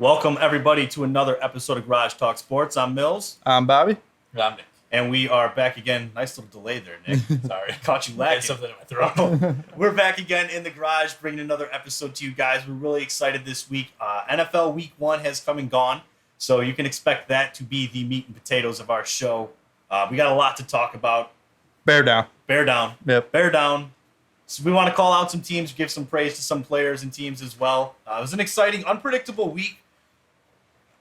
Welcome, everybody, to another episode of Garage Talk Sports. I'm Mills. I'm Bobby. I'm Nick. And we are back again. Nice little delay there, Nick. Sorry. Caught you I had lacking. something in my throat. We're back again in the garage, bringing another episode to you guys. We're really excited this week. NFL Week 1 has come and gone, so you can expect that to be the meat and potatoes of our show. We got a lot to talk about. Bear down. Bear down. Yep. Bear down. So we want to call out some teams, give some praise to some players and teams as well. It was an exciting, unpredictable week.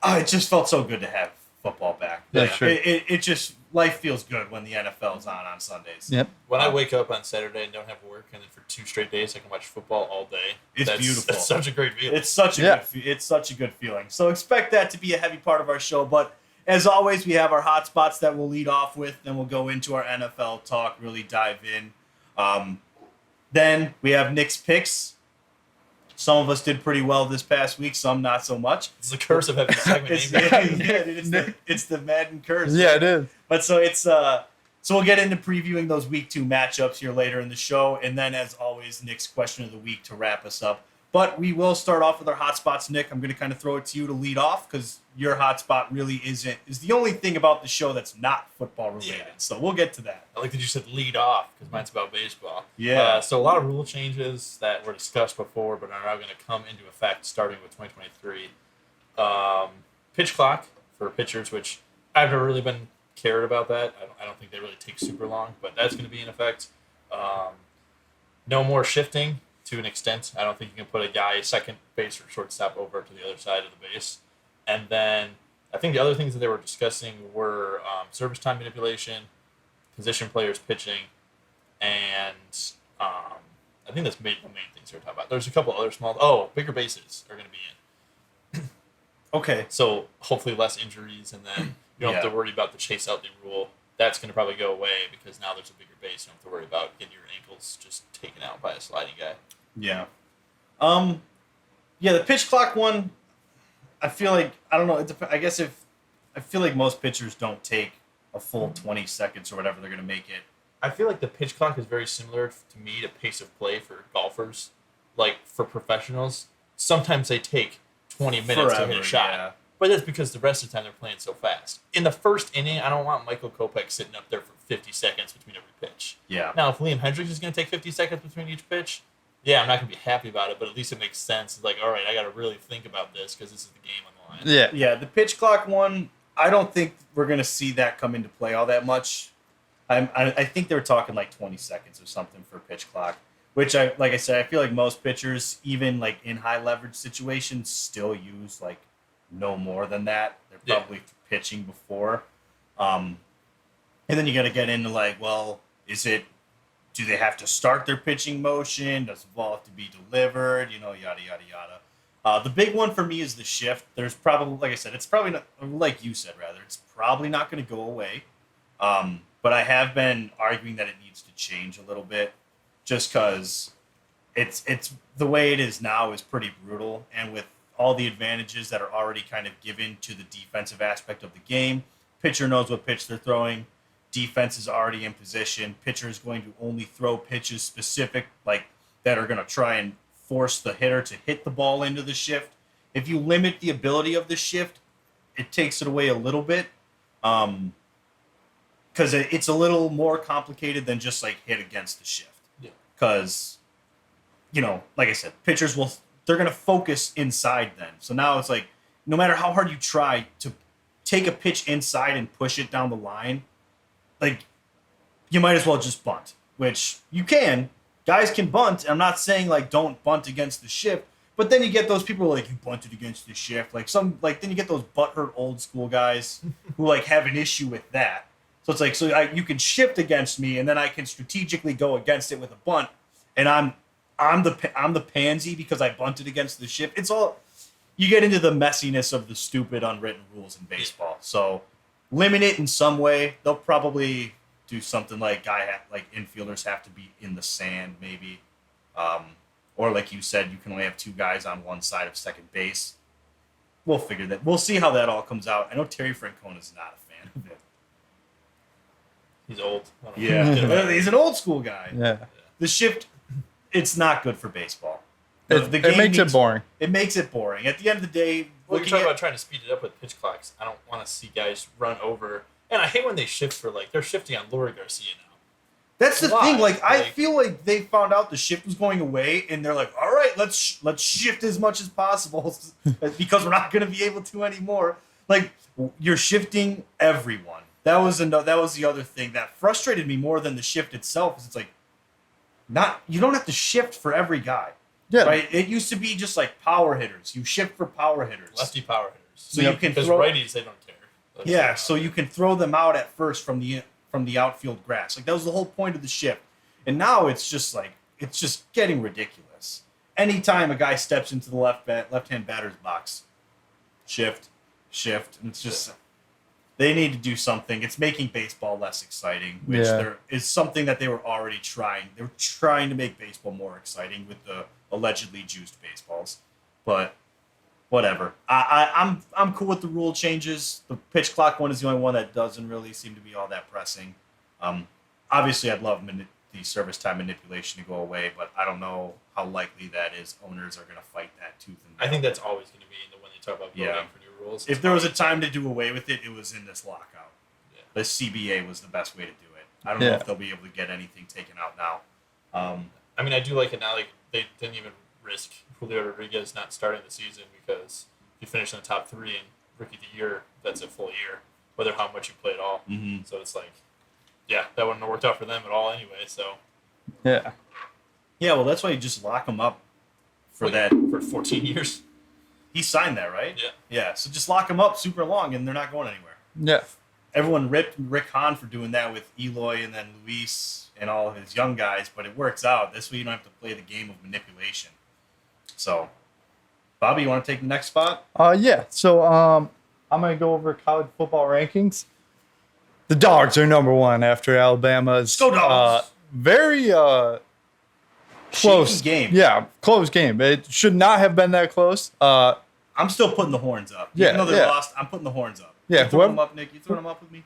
It just felt so good to have football back. That's true. It just, life feels good when the NFL's on Sundays. Yep. When I wake up on Saturday and don't have work, and then for 2 straight days I can watch football all day. It's beautiful. That's such a great feeling. It's such a good feeling. So expect that to be a heavy part of our show. But as always, we have our hot spots that we'll lead off with. Then we'll go into our NFL talk, really dive in. Then we have Nick's picks. Some of us did pretty well this past week, some not so much. It's the curse of having a segment It's the Madden curse. Yeah, it is. But so we'll get into previewing those week 2 matchups here later in the show, and then as always, Nick's question of the week to wrap us up. But we will start off with our hot spots. Nick, I'm going to kind of throw it to you to lead off because your hot spot really is the only thing about the show that's not football related. Yeah. So we'll get to that. I like that you said lead off because mine's about baseball. Yeah. So a lot of rule changes that were discussed before but are now going to come into effect starting with 2023. Pitch clock for pitchers, which I've never really been cared about that. I don't think they really take super long, but that's going to be in effect. No more shifting. To an extent, I don't think you can put a guy second base or shortstop over to the other side of the base. And then I think the other things that they were discussing were service time manipulation, position players pitching, and I think that's the main things they're talking about. There's a couple other bigger bases are going to be in. Okay. So hopefully less injuries, and then you don't have to worry about the chase out the rule. That's going to probably go away because now there's a bigger base. You don't have to worry about getting your ankles just taken out by a sliding guy. Yeah. The pitch clock one, I feel like, I don't know, I feel like most pitchers don't take a full 20 seconds or whatever they're going to make it. I feel like the pitch clock is very similar to me to pace of play for golfers. Like, for professionals, sometimes they take 20 minutes to hit a shot. Yeah. But that's because the rest of the time they're playing so fast. In the first inning, I don't want Michael Kopech sitting up there for 50 seconds between every pitch. Yeah. Now, if Liam Hendricks is going to take 50 seconds between each pitch, I'm not going to be happy about it, but at least it makes sense. It's like, all right, I got to really think about this because this is the game on the line. Yeah. Yeah, the pitch clock one, I don't think we're going to see that come into play all that much. I think they were talking like 20 seconds or something for pitch clock, which, like I said, I feel like most pitchers, even like in high leverage situations, still use like no more than that. They're probably pitching before. And then you got to get into like, well, do they have to start their pitching motion? Does the ball have to be delivered? Yada, yada, yada. The big one for me is the shift. There's probably, like I said, it's probably not, like you said, rather, it's probably not going to go away. But I have been arguing that it needs to change a little bit just because it's the way it is now is pretty brutal. And with all the advantages that are already kind of given to the defensive aspect of the game, pitcher knows what pitch they're throwing. Defense is already in position. Pitcher is going to only throw pitches specific, like that are going to try and force the hitter to hit the ball into the shift. If you limit the ability of the shift, it takes it away a little bit, because it's a little more complicated than just like hit against the shift. Because, like I said, pitchers they're going to focus inside then. So now it's like, no matter how hard you try to take a pitch inside and push it down the line, like, you might as well just bunt, which you can. Guys can bunt. I'm not saying, like, don't bunt against the shift, but then you get those people who are like, you bunted against the shift. Then you get those butthurt old school guys who, like, have an issue with that. So it's like, you can shift against me, and then I can strategically go against it with a bunt, and I'm the pansy because I bunted against the shift. It's all, you get into the messiness of the stupid unwritten rules in baseball. So limit it in some way. They'll probably do something like infielders have to be in the sand, maybe, or like you said, you can only have 2 guys on one side of second base. We'll figure that. We'll see how that all comes out. I know Terry Francona's not a fan of it. He's old. Yeah, he's an old school guy. Yeah. The shift, it's not good for baseball. It makes it boring. It makes it boring. At the end of the day, Well, you're looking talking at about trying to speed it up with pitch clocks. I don't want to see guys run over. And I hate when they shift for, like, they're shifting on Lori Garcia now. that's the Why? thing. Like, I Like- feel like they found out the shift was going away, and they're like, all right, let's shift as much as possible because we're not going to be able to anymore. Like, you're shifting everyone. That was the other thing that frustrated me more than the shift itself. Is it's like, you don't have to shift for every guy. Yeah. Right? It used to be just like power hitters. You shift for power hitters. Lefty power hitters. So you can because throw righties, they don't care. Yeah, so you can throw them out at first from the outfield grass. Like that was the whole point of the shift. And now it's just getting ridiculous. Anytime a guy steps into the left-hand batter's box, shift, and it's just they need to do something. It's making baseball less exciting, which there is something that they were already trying. They were trying to make baseball more exciting with the allegedly juiced baseballs, but whatever. I'm cool with the rule changes. The pitch clock one is the only one that doesn't really seem to be all that pressing. Obviously, I'd love the service time manipulation to go away, but I don't know how likely that is. Owners are going to fight that tooth and nail. I think that's always going to be when they talk about voting for new rules. If there was a time to do away with it, it was in this lockout. Yeah. The CBA was the best way to do it. I don't know if they'll be able to get anything taken out now. I mean, I do like it now. Like they didn't even risk Julio Rodriguez not starting the season because if you finish in the top 3 and rookie of the year, that's a full year, whether how much you play at all. Mm-hmm. So it's like, yeah, that wouldn't have worked out for them at all anyway. So Yeah. Yeah, well, that's why you just lock him up for Like, that. for 14 years. He signed that, right? Yeah. Yeah, so just lock him up super long, and they're not going anywhere. Yeah. Everyone ripped Rick Hahn for doing that with Eloy and then Luis and all of his young guys, but it works out. This way you don't have to play the game of manipulation. So, Bobby, you want to take the next spot? Yeah. So I'm gonna go over college football rankings. The Dogs are number 1 after Alabama's Go Dogs! very close Shaky game. Yeah, close game. It should not have been that close. I'm still putting the horns up. Yeah, Even though they yeah. lost, I'm putting the horns up. Yeah, You throwing whoever- them up, Nick? You throwing them up with me?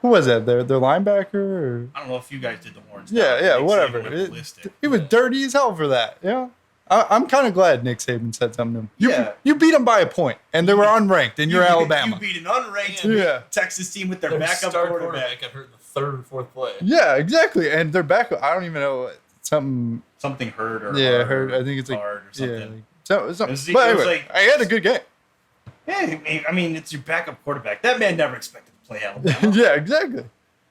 Who was that? Their linebacker? Or? I don't know if you guys did the horns. Yeah, down. yeah, Nick whatever. Saban went ballistic. He was dirty as hell for that. Yeah. I'm kind of glad Nick Saban said something to him. Yeah. You beat them by a point, and they were unranked, and you're Alabama. You beat an unranked Yeah. Texas team with their Their backup star quarterback. got hurt in the 3rd or 4th play. Yeah, exactly. And their backup, I don't even know something. Something hurt or Hurt. I think it's like hard or something. Yeah, like, something. It was But anyway, like- I had a good game. Yeah, I mean, it's your backup quarterback. That man never expected to play Alabama. Yeah, exactly. You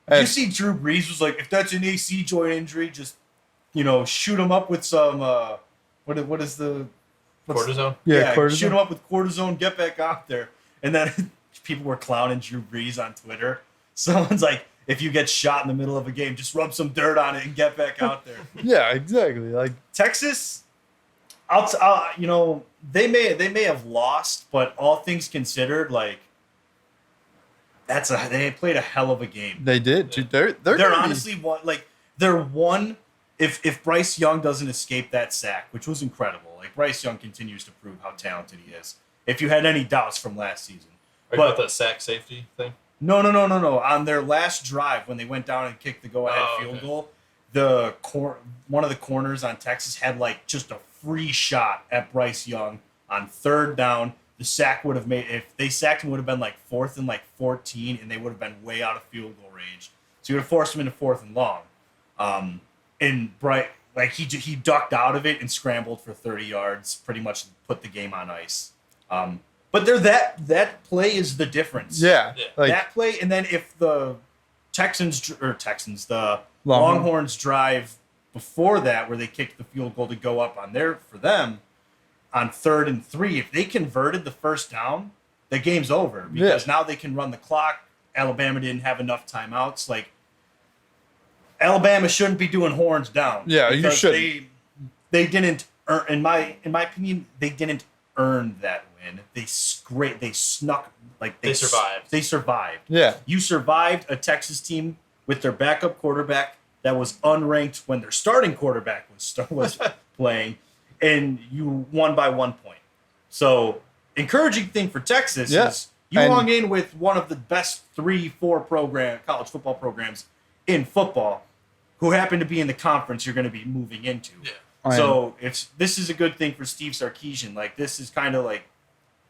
And- see, Drew Brees was like, if that's an AC joint injury, just shoot him up with some what is the Cortisone. Yeah, cortisone. shoot him up with cortisone. Get back out there. And then people were clowning Drew Brees on Twitter. Someone's like, if you get shot in the middle of a game, just rub some dirt on it and get back out there. Yeah, exactly. Like Texas, they may have lost, but all things considered, like they played a hell of a game. they did. Dude, they're They're gonna be- honestly they're one. If Bryce Young doesn't escape that sack, which was incredible, like Bryce Young continues to prove how talented he is. If you had any doubts from last season, Are you about the sack safety thing? No. On their last drive, when they went down and kicked the go-ahead field goal, one of the corners on Texas had like just a free shot at Bryce Young on 3rd down. The sack would have if they sacked him, would have been like 4th and like 14, and they would have been way out of field goal range. So you would have forced him into 4th and long. And Bright, like he ducked out of it and scrambled for 30 yards, pretty much put the game on ice. But that play is the difference. Yeah. Yeah. Like That play, and then if the the Longhorn. Longhorns drive before that, where they kicked the field goal to go up for them on 3rd and 3, if they converted the 1st down, the game's over because now they can run the clock. Alabama didn't have enough timeouts. Like Alabama shouldn't be doing horns down. Yeah, you because shouldn't. They didn't earn. In my opinion, they didn't earn that win. They snuck. Like They survived. They survived. yeah. You survived a Texas team with their backup quarterback that was unranked when their starting quarterback was playing, and you won by 1 point. So, encouraging thing for Texas Yeah. is you And- hung in with one of the best 3-4 college football programs in football, who happen to be in the conference you're going to be moving into. Yeah. I So this is a good thing for Steve Sarkisian. Like this is kind of like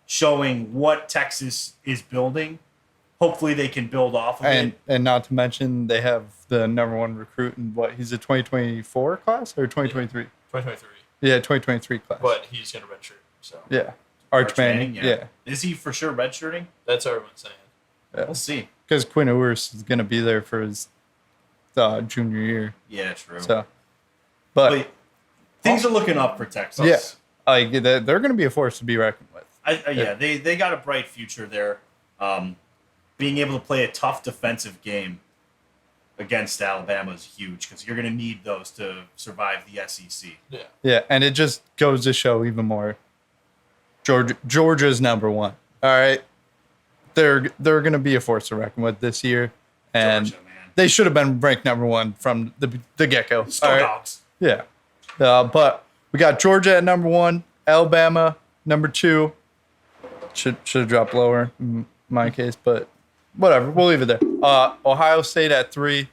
showing what Texas is building. Hopefully they can build off of it. And not to mention they have the number one recruit in he's a 2024 class or 2023? 2023. Yeah, 2023 class. But he's going to redshirt. So yeah. Arch Manning. Yeah. Is he for sure redshirting? that's what everyone's saying. Yeah. We'll see. Because Quinn Ewers is going to be there for his junior year. Yeah, true. So, but things are looking up for Texas. yeah, like they're going to be a force to be reckoned with. They got a bright future there. Being able to play a tough defensive game against Alabama is huge because you're going to need those to survive the SEC. Yeah. Yeah, and it just goes to show even more. Georgia's number one. All right, they're going to be a force to reckon with this year, and Georgia, man. they should have been ranked number one from the get go. Skull Dogs. Yeah, but we got Georgia at number one, Alabama number two. Should have dropped lower in my case, but whatever. We'll leave it there. Ohio State at 3.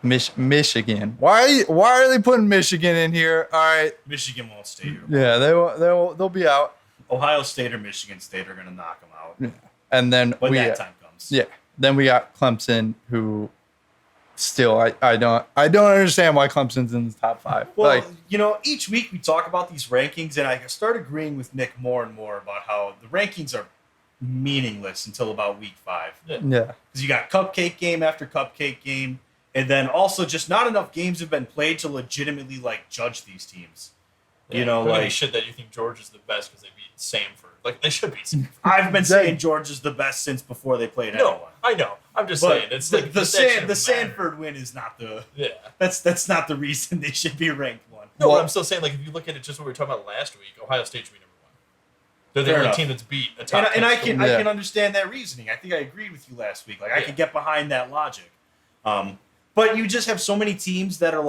Michigan. Why are they putting Michigan in here? All right. Michigan won't stay here. Yeah, they'll be out. Ohio State or Michigan State are going to knock them out Yeah. And then when that time comes. Yeah. Then we got Clemson, who still I don't understand why Clemson's in the top 5. Well, each week we talk about these rankings, and I start agreeing with Nick more and more about how the rankings are meaningless until about week 5. Yeah. Because you got cupcake game after cupcake game, and then also just not enough games have been played to legitimately judge these teams. Yeah, shit that you think Georgia's the best because they beat Samford. They should beat Samford. I've been saying Georgia's the best since before they played anyone. I know. I'm just But saying it's the Sanford win is not the that's not the reason they should be ranked 1. No, but I'm still saying if you look at it just what we were talking about last week, Ohio State should be number 1. They're the Fair only enough. team that's beat a top. And I 10 can school. I can understand that reasoning. I think I agreed with you last week. I can get behind that logic. But you just have so many teams that are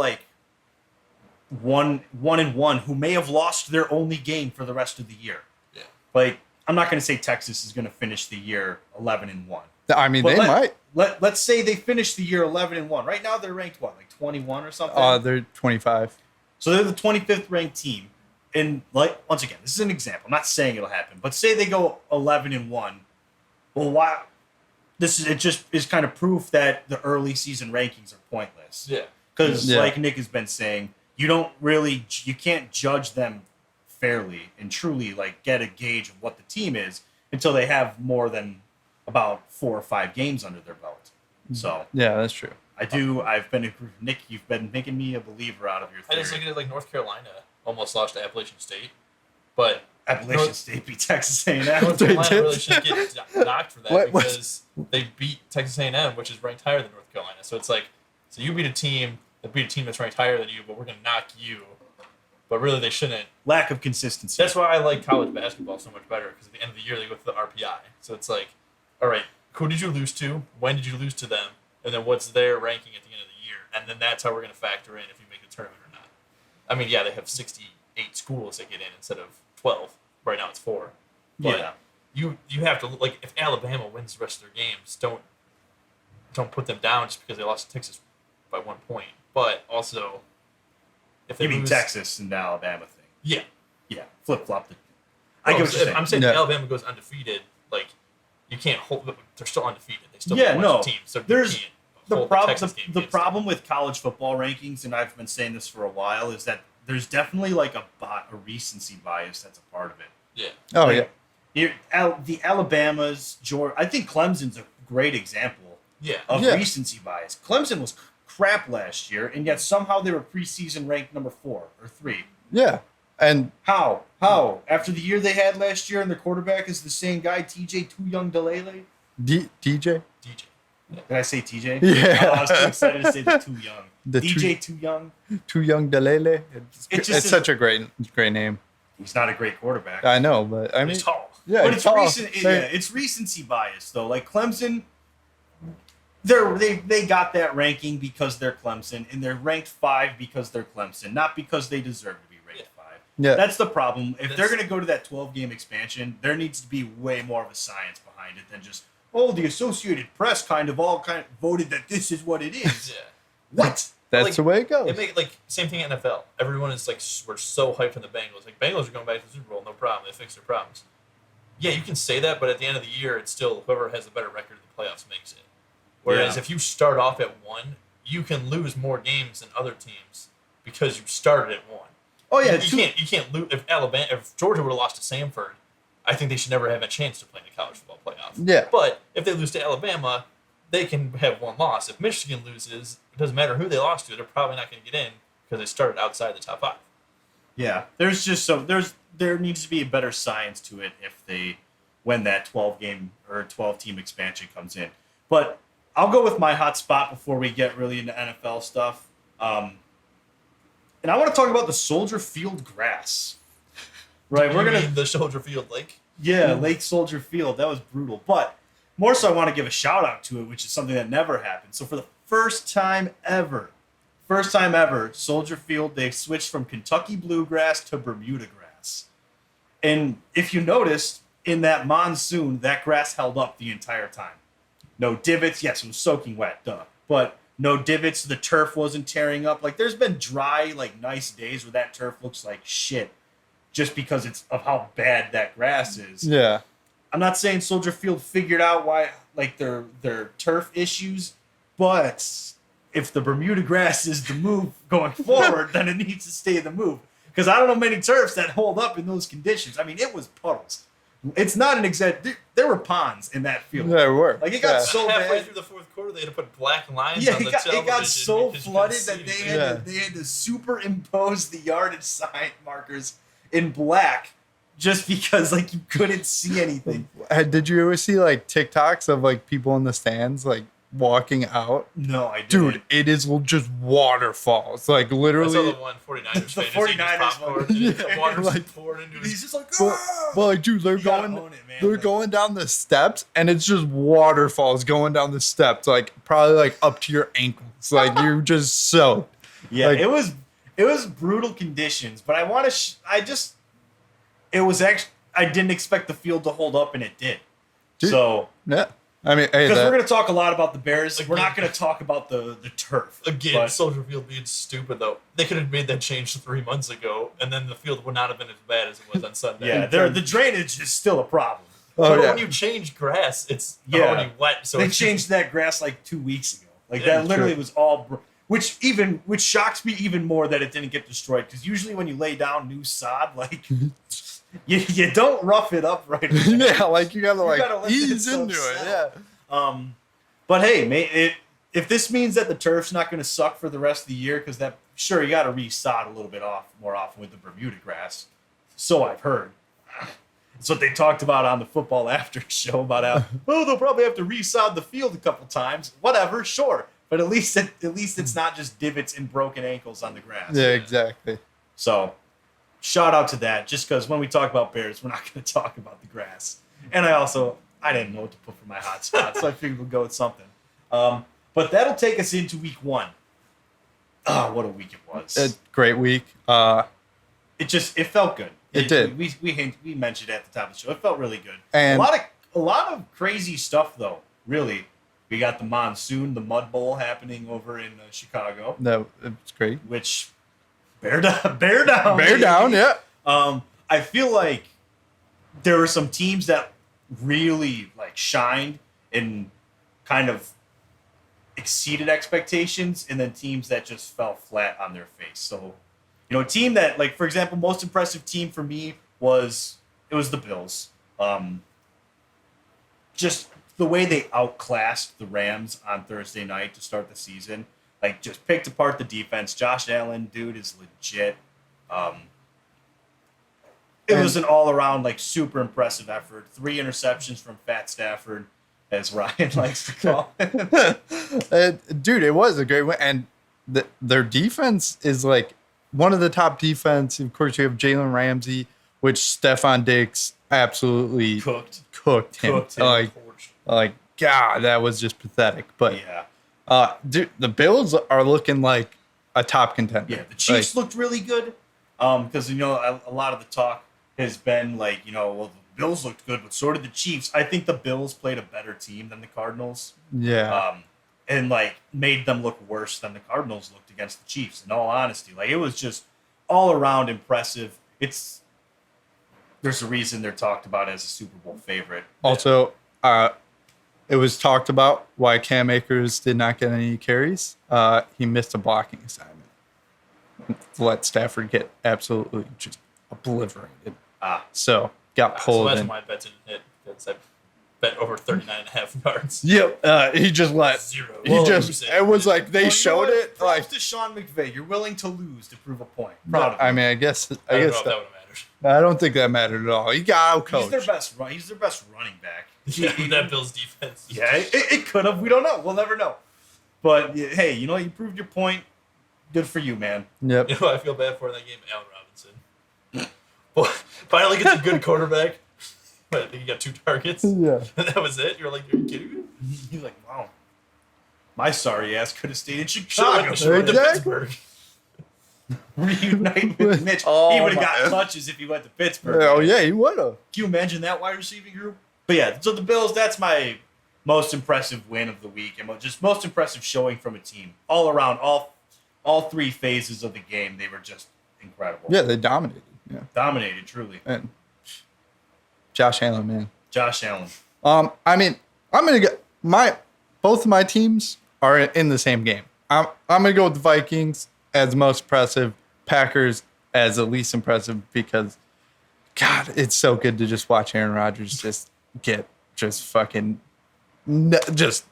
1-1 who may have lost their only game for the rest of the year. Yeah. I'm not going to say Texas is going to finish the year 11-1. I mean, they might. Let's say they finish the year 11-1. Right now they're ranked 21 or something. They're 25. So they're the 25th ranked team. And once again, this is an example. I'm not saying it'll happen, but say they go 11-1. Well, why? It just is kind of proof that the early season rankings are pointless. Yeah. Because like Nick has been saying, you can't judge them fairly and truly get a gauge of what the team is until they have more than about 4 or 5 games under their belt. So yeah, that's true. I've been Nick. You've been making me a believer out of your theory. I just look at it North Carolina almost lost to Appalachian State, but Appalachian State beat Texas A&M. North They Carolina did. really shouldn't get knocked for that What- because they beat Texas A&M, which is ranked higher than North Carolina. So it's so you beat a team that's ranked higher than you, but we're going to knock you. But really, they shouldn't. Lack of consistency. That's why I like college basketball so much better because at the end of the year they go through the RPI. So it's all right, who did you lose to? When did you lose to them? And then what's their ranking at the end of the year? And then that's how we're going to factor in if you make the tournament or not. I mean, they have 68 schools that get in instead of 12. Right now it's 4. But you have to if Alabama wins the rest of their games, don't put them down just because they lost to Texas by 1 point. But also, if they you mean lose, Texas and the Alabama thing? yeah. Flip flop. I get what you're saying. I'm saying Yeah. if Alabama goes undefeated, you can't hold. They're still undefeated. They still Yeah, beat a no. bunch of teams. So There's you can't The hold problem, Texas game the against problem with college football rankings, and I've been saying this for a while, is that there's definitely a recency bias that's a part of it. them. Yeah. Oh Like, the Alabamas, Georgia. I think Clemson's a great example Yeah. of Yeah. recency bias. Clemson was crap last year, and yet somehow they were preseason ranked number 4 or 3. yeah. And How? After the year they had last year, and their quarterback is the same guy, TJ Too Young Delele. DJ, DJ. Did I say TJ? Yeah. Oh, I was too excited to say the Too Young. The DJ Too Young. Too Young Delele. It's It's such a great name. He's not a great quarterback. I know, but I mean, He's tall. yeah, But it's it's tall. recent. Yeah, it's recency bias though. Clemson, they got that ranking because they're Clemson, and they're ranked 5 because they're Clemson, not because they deserve to be ranked 5. Yeah. That's the problem. If they're going to go to that 12-game expansion, there needs to be way more of a science behind it than just the Associated Press kind of voted that this is what it is. Yeah. What? That's the way it goes. It make same thing in NFL. Everyone is we're so hyped on the Bengals. Bengals are going back to the Super Bowl, no problem. They fixed their problems. Yeah, you can say that, but at the end of the year, it's still whoever has the better record in the playoffs makes it. Whereas Yeah. if you start off at 1, you can lose more games than other teams because you started at 1. Oh yeah, You can't lose if Georgia would have lost to Samford, I think they should never have a chance to play in the college football playoff. Yeah. But if they lose to Alabama, they can have 1 loss. If Michigan loses, it doesn't matter who they lost to, they're probably not going to get in because they started outside the top 5. Yeah, there's just there needs to be a better science to it when that 12-game or 12-team expansion comes in. But I'll go with my hot spot before we get really into NFL stuff. And I want to talk about the Soldier Field grass. Right, We're going to the Soldier Field Lake. Yeah, Lake Soldier Field. That was brutal. But more so I want to give a shout out to it, which is something that never happened. So for the first time ever, Soldier Field, they've switched from Kentucky bluegrass to Bermuda grass. And if you noticed, in that monsoon, that grass held up the entire time. No divots. Yes, it was soaking wet, duh. But no divots. The turf wasn't tearing up. Like, there's been dry, like, nice days where that turf looks like shit just because it's of how bad that grass is. Yeah. I'm not saying Soldier Field figured out why, like, their turf issues, but if the Bermuda grass is the move going forward, then it needs to stay the move. Because I don't know many turfs that hold up in those conditions. I mean, it was puddles. It's not an exact. There were ponds in that field. There were. Like, it got so Halfway bad. through the 4th quarter, they had to put black lines Yeah, on the it television. got so because you flooded couldn't that see they anything. had to superimpose the yardage sign markers in black just because, like, you couldn't see anything. Did you ever see like TikToks of like people in the stands like walking out? No, I didn't. Dude, it is just waterfalls. Like I saw literally. the one 49ers The fan just eating 49ers popcorn, one. and Yeah, water's like- pouring into He's his. just like, But, "Ah!" but like, dude, they're You gotta going. own it, man. They're Like, going down the steps, and it's just waterfalls going down the steps, like probably like up to your ankles. Like you're just soaked. Yeah, Like- it was brutal conditions, but I want to. It was actually. I didn't expect the field to hold up, and it did. Dude, So, Yeah, I mean, hey, because we're that, going to talk a lot about the Bears, we're Again. not going to talk about the turf. Again, but- Soldier Field being stupid though. They could have made that change 3 months ago, and then the field would not have been as bad as it was on Sunday. Yeah, the drainage is still a problem. oh but yeah, when you change grass, it's Yeah. already wet. So They it's changed that grass like 2 weeks ago. Like, Yeah, that literally true. was all. Which shocks me even more that it didn't get destroyed. Because usually when you lay down new sod, like you don't rough it up right away. yeah, like you gotta like gotta let ease this stuff into it. settle. Yeah, But hey, if this means that the turf's not going to suck for the rest of the year, because sure, you got to re-sod a little bit more often with the Bermuda grass. So I've heard. It's what they talked about on the football after show about how they'll probably have to re-sod the field a couple times. Whatever, sure, but at least it's not just divots and broken ankles on the grass. yeah, exactly. So, shout out to that. Just because when we talk about Bears, we're not going to talk about the grass. And I didn't know what to put for my hot spot, so I figured we'll go with something. But that'll take us into week 1. Oh, what a week it was! Great week. It felt good. It did. We mentioned it at the top of the show. It felt really good. And- a lot of crazy stuff though. Really, we got the monsoon, the mud bowl happening over in Chicago, No, it's great. which bear down, bear down, Bear baby. down, yeah. I feel like there were some teams that really like shined and kind of exceeded expectations, and then teams that just fell flat on their face. So, a team that, like, for example, most impressive team for me was the Bills. Just the way they outclassed the Rams on Thursday night to start the season, like, just picked apart the defense. Josh Allen, dude, is legit. It was an all-around, like, super impressive effort. 3 interceptions from Fat Stafford, as Ryan likes to call it. Dude, it was a great win. And their defense is like one of the top defense. Of course, you have Jalen Ramsey, which Stephon Diggs absolutely cooked him. him. Like, God, that was just pathetic. But, Yeah. dude, the Bills are looking like a top contender. Yeah, the Chiefs looked really good. Because, a lot of the talk has been like, well, the Bills looked good, but so did the Chiefs. I think the Bills played a better team than the Cardinals. Yeah. And, like, made them look worse than the Cardinals looked against the Chiefs, in all honesty. Like, it was just all around impressive. there's a reason they're talked about as a Super Bowl favorite. Also, it was talked about why Cam Akers did not get any carries. He missed a blocking assignment. Let Stafford get absolutely just obliterated. So got So pulled that's in. why my bet didn't hit. Because I bet over 39.5 yards. Yep. He just let. Zero. He Well, just. losing. It was like they Well, you know showed what? it. Props Like to Sean McVay. You're willing to lose to prove a point. Proud of I you. mean, I guess. I I don't know guess if that would have mattered. I don't think that mattered at all. He got out He's their coached. best. He's their best running back. Yeah, that Bills defense. Yeah, it could have. We don't know. We'll never know. But hey, you know, you proved your point. Good for you, man. Yep. You know what I feel bad for in that game? Allen Robinson. Well, finally gets a good quarterback. But I think he got 2 targets. Yeah. And that was it. You're like, are you kidding me? He's like, wow. My sorry ass could have stayed in Should've Chicago. went to Exactly. Pittsburgh. Reunite with Mitch. Oh, he would have my- got touches if he went to Pittsburgh. Oh yeah, he would have. Can you imagine that wide receiving group? But yeah, so the Bills, that's my most impressive win of the week and just most impressive showing from a team. All around, all 3 phases of the game, they were just incredible. Yeah, they dominated. Yeah. Dominated, truly. And Josh Allen, man. Josh Allen. I mean, I'm gonna get both of my teams are in the same game. I'm gonna go with the Vikings as the most impressive, Packers as the least impressive because, God, it's so good to just watch Aaron Rodgers just fucking just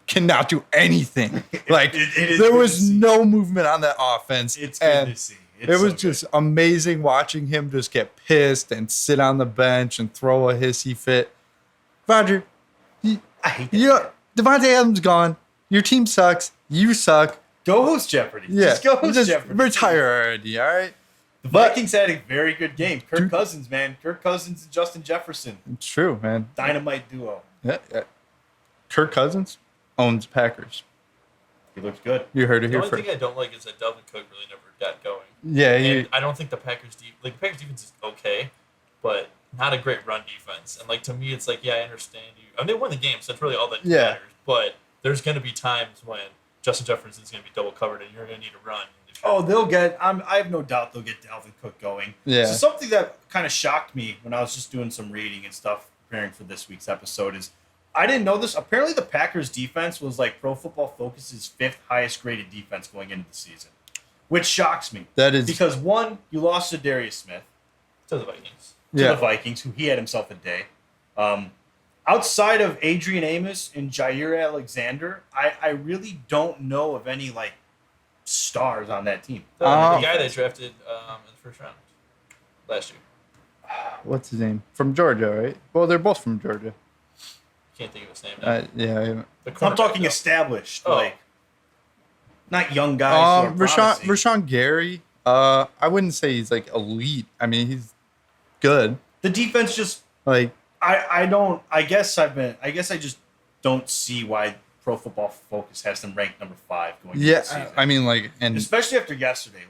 cannot do anything. Like It is there good was to see. no movement on that offense. It's good and to see. it was so good. just amazing watching him just get pissed and sit on the bench and throw a hissy fit. Roger, I hate that. you know, Devontae Adams gone. Your team sucks. You suck. Go host Jeopardy. Yeah, Just go host just Jeopardy. retire already. All right. The But- Vikings had a very good game. Kirk Cousins, man. Kirk Cousins and Justin Jefferson. It's true, man. Dynamite duo. Yeah. Kirk Cousins owns Packers. He looked good. You heard it The here only first. thing I don't like is that Dalvin Cook really never got going. Yeah, And I don't think the Packers Packers defense is okay, but not a great run defense. And like to me, it's like, yeah, I understand you. I mean, they won the game, so that's really all that Yeah. matters. But there's going to be times when Justin Jefferson's going to be double covered, and you're going to need to run. Oh, they'll get. I have no doubt they'll get Dalvin Cook going. Yeah. So something that kind of shocked me when I was just doing some reading and stuff preparing for this week's episode is I didn't know this. Apparently, the Packers defense was like Pro Football Focus's 5th highest graded defense going into the season, which shocks me. that is. Because one, you lost to Darius Smith To the Vikings. to Yeah. the Vikings, who he had himself a day. Outside of Adrian Amos and Jair Alexander, I really don't know of any like stars on that team. The Um, guy they drafted in the first round last year. What's his name? From Georgia, right? Well, they're both from Georgia. Can't think of his name now. Yeah. The I'm cornerback, talking though. established, Oh. like not young guys. Who are promising. Rashawn Gary. I wouldn't say he's like elite. I mean, he's good. The defense just Like, I don't I guess I just don't see why Pro Football Focus has them ranked number 5 going into the yeah. season. I mean, like, and Especially after yesterday.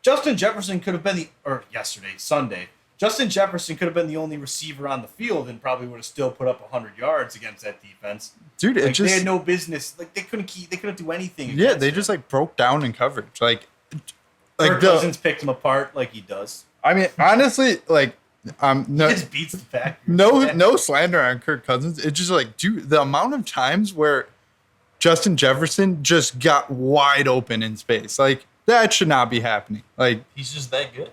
Justin Jefferson could have been Sunday. Justin Jefferson could have been the only receiver on the field and probably would have still put up 100 yards against that defense. dude, it Like, they just had no business. Like they couldn't do anything. yeah, against they him. just like broke down in coverage. Like Kirk the. Cousins picked him apart like he does. I mean, honestly, like, He no, just beats the Packers. no slander on Kirk Cousins. It's just like, dude, the amount of times where Justin Jefferson just got wide open in space, like that should not be happening. Like, He's just that good.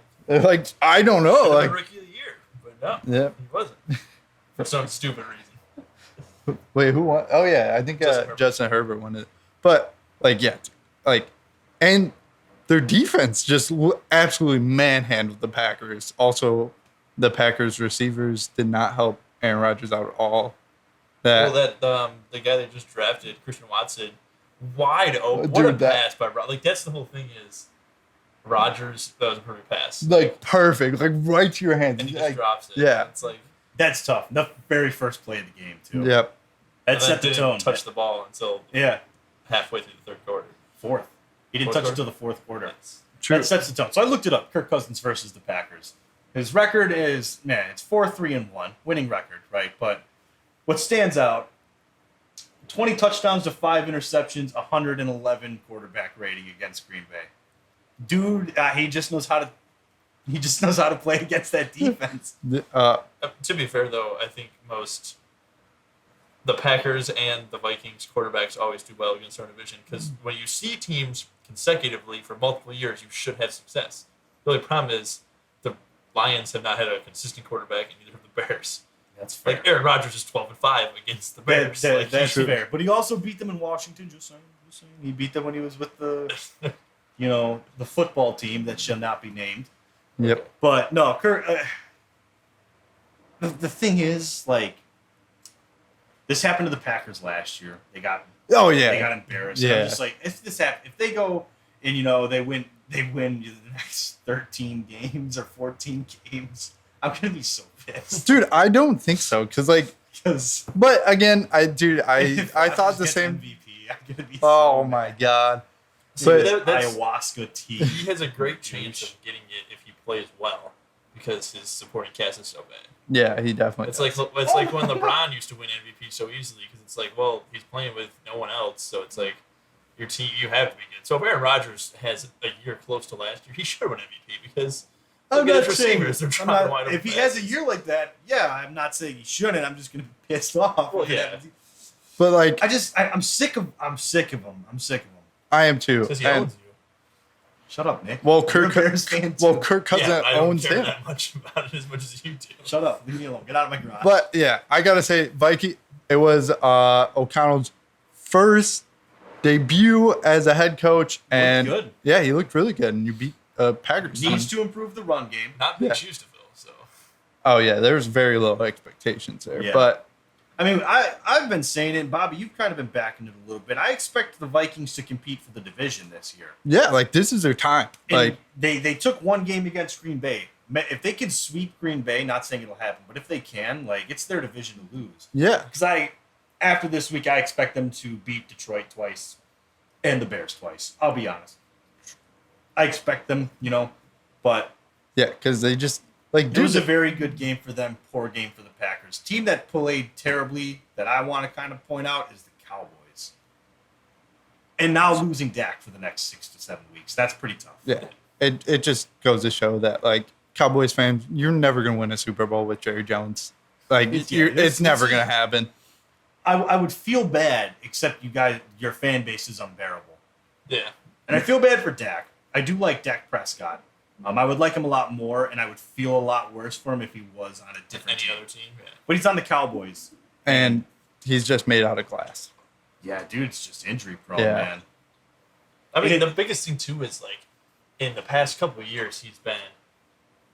I don't know, Should've been like, rookie of the year, but no, yeah. he wasn't for some stupid reason. Wait, who won? Oh yeah, I think Justin Herbert. Justin Herbert won it. But like, yeah, like, and their defense just absolutely manhandled the Packers. Also, the Packers receivers did not help Aaron Rodgers out at all. Well, that the guy they just drafted, Christian Watson, wide open. What a Dude, that- pass by Like that's the whole thing is Rodgers. That was a perfect pass. like perfect, like right to your hands. And he just Like, drops it. yeah. It's like That's tough. The very first play of the game too. yep. That and set the didn't tone. touch the ball until Yeah, halfway through the third quarter. 4th. He didn't Fourth touch it quarter? until the 4th quarter. That's- True. That sets the tone. So I looked it up. Kirk Cousins versus the Packers. His record is it's 4-3-1, winning record, right? But what stands out: 20 touchdowns to 5 interceptions, 111 quarterback rating against Green Bay. Dude, he just knows how to He just knows how to play against that defense. To be fair, though, I think the Packers and the Vikings quarterbacks always do well against our division because when you see teams consecutively for multiple years, you should have success. The only problem is the Lions have not had a consistent quarterback, and neither have the Bears. That's fair. Like Aaron Rodgers is 12-5 against the Bears. That's fair. But he also beat them in Washington. Just saying. He beat them when he was with the, the football team that shall not be named. Yep. But no, Kirk. The thing is, like, this happened to the Packers last year. They got embarrassed. Yeah. I'm just like, if this happens, if they go and they win the next 13 games or 14 games, I'm gonna be so pissed. Dude, I don't think so but again, I thought the same. MVP, I'm gonna be. Oh so my mad. God. But ayahuasca tea. He has a great chance of getting it if he plays well because his supporting cast is so bad. Yeah, he definitely. It's like when LeBron used to win MVP so easily because it's like, well, he's playing with no one else, so it's like your team, you have to be good. So if Aaron Rodgers has a year close to last year, he should win MVP because I'm not saying if he has a year like that. Yeah, I'm not saying he shouldn't. I'm just gonna be pissed off. Well, yeah. But like, I'm sick of him. I'm sick of him. I am too. Because he owns you. Shut up, Nick. Well, You're a Bears fan too. Kirk Cousins I don't owns care him. that much about it as much as you do. Shut up. Leave me alone. Get out of my garage. But yeah, I gotta say, Viking. It was O'Connell's first debut as a head coach, and good. Yeah, he looked really good. And you beat Packers. Needs to improve the run game. Not big shoes to fill, so. Oh yeah, there's very low expectations there, Yeah. but. I mean, I've been saying it, Bobby. You've kind of been backing it a little bit. I expect the Vikings to compete for the division this year. Yeah, like this is their time. And like they took one game against Green Bay. If they can sweep Green Bay, not saying it'll happen, but if they can, like, it's their division to lose. yeah, Because after this week, I expect them to beat Detroit twice and the Bears twice. I'll be honest. I expect them, but yeah, because they just like it was a very good game for them, poor game for the Packers. Team that played terribly that I want to kind of point out is the Cowboys. And now losing Dak for the next 6 to 7 weeks. That's pretty tough. Yeah, it just goes to show that like Cowboys fans, you're never gonna win a Super Bowl with Jerry Jones. Like it's never gonna happen. I would feel bad, except your fan base is unbearable. Yeah. And I feel bad for Dak. I do like Dak Prescott. I would like him a lot more, and I would feel a lot worse for him if he was on a different team. Other team, yeah. But he's on the Cowboys. And he's just made out of glass. Yeah, dude's just injury prone, Yeah. man. I mean, the biggest thing, too, is, like, in the past couple of years, he's been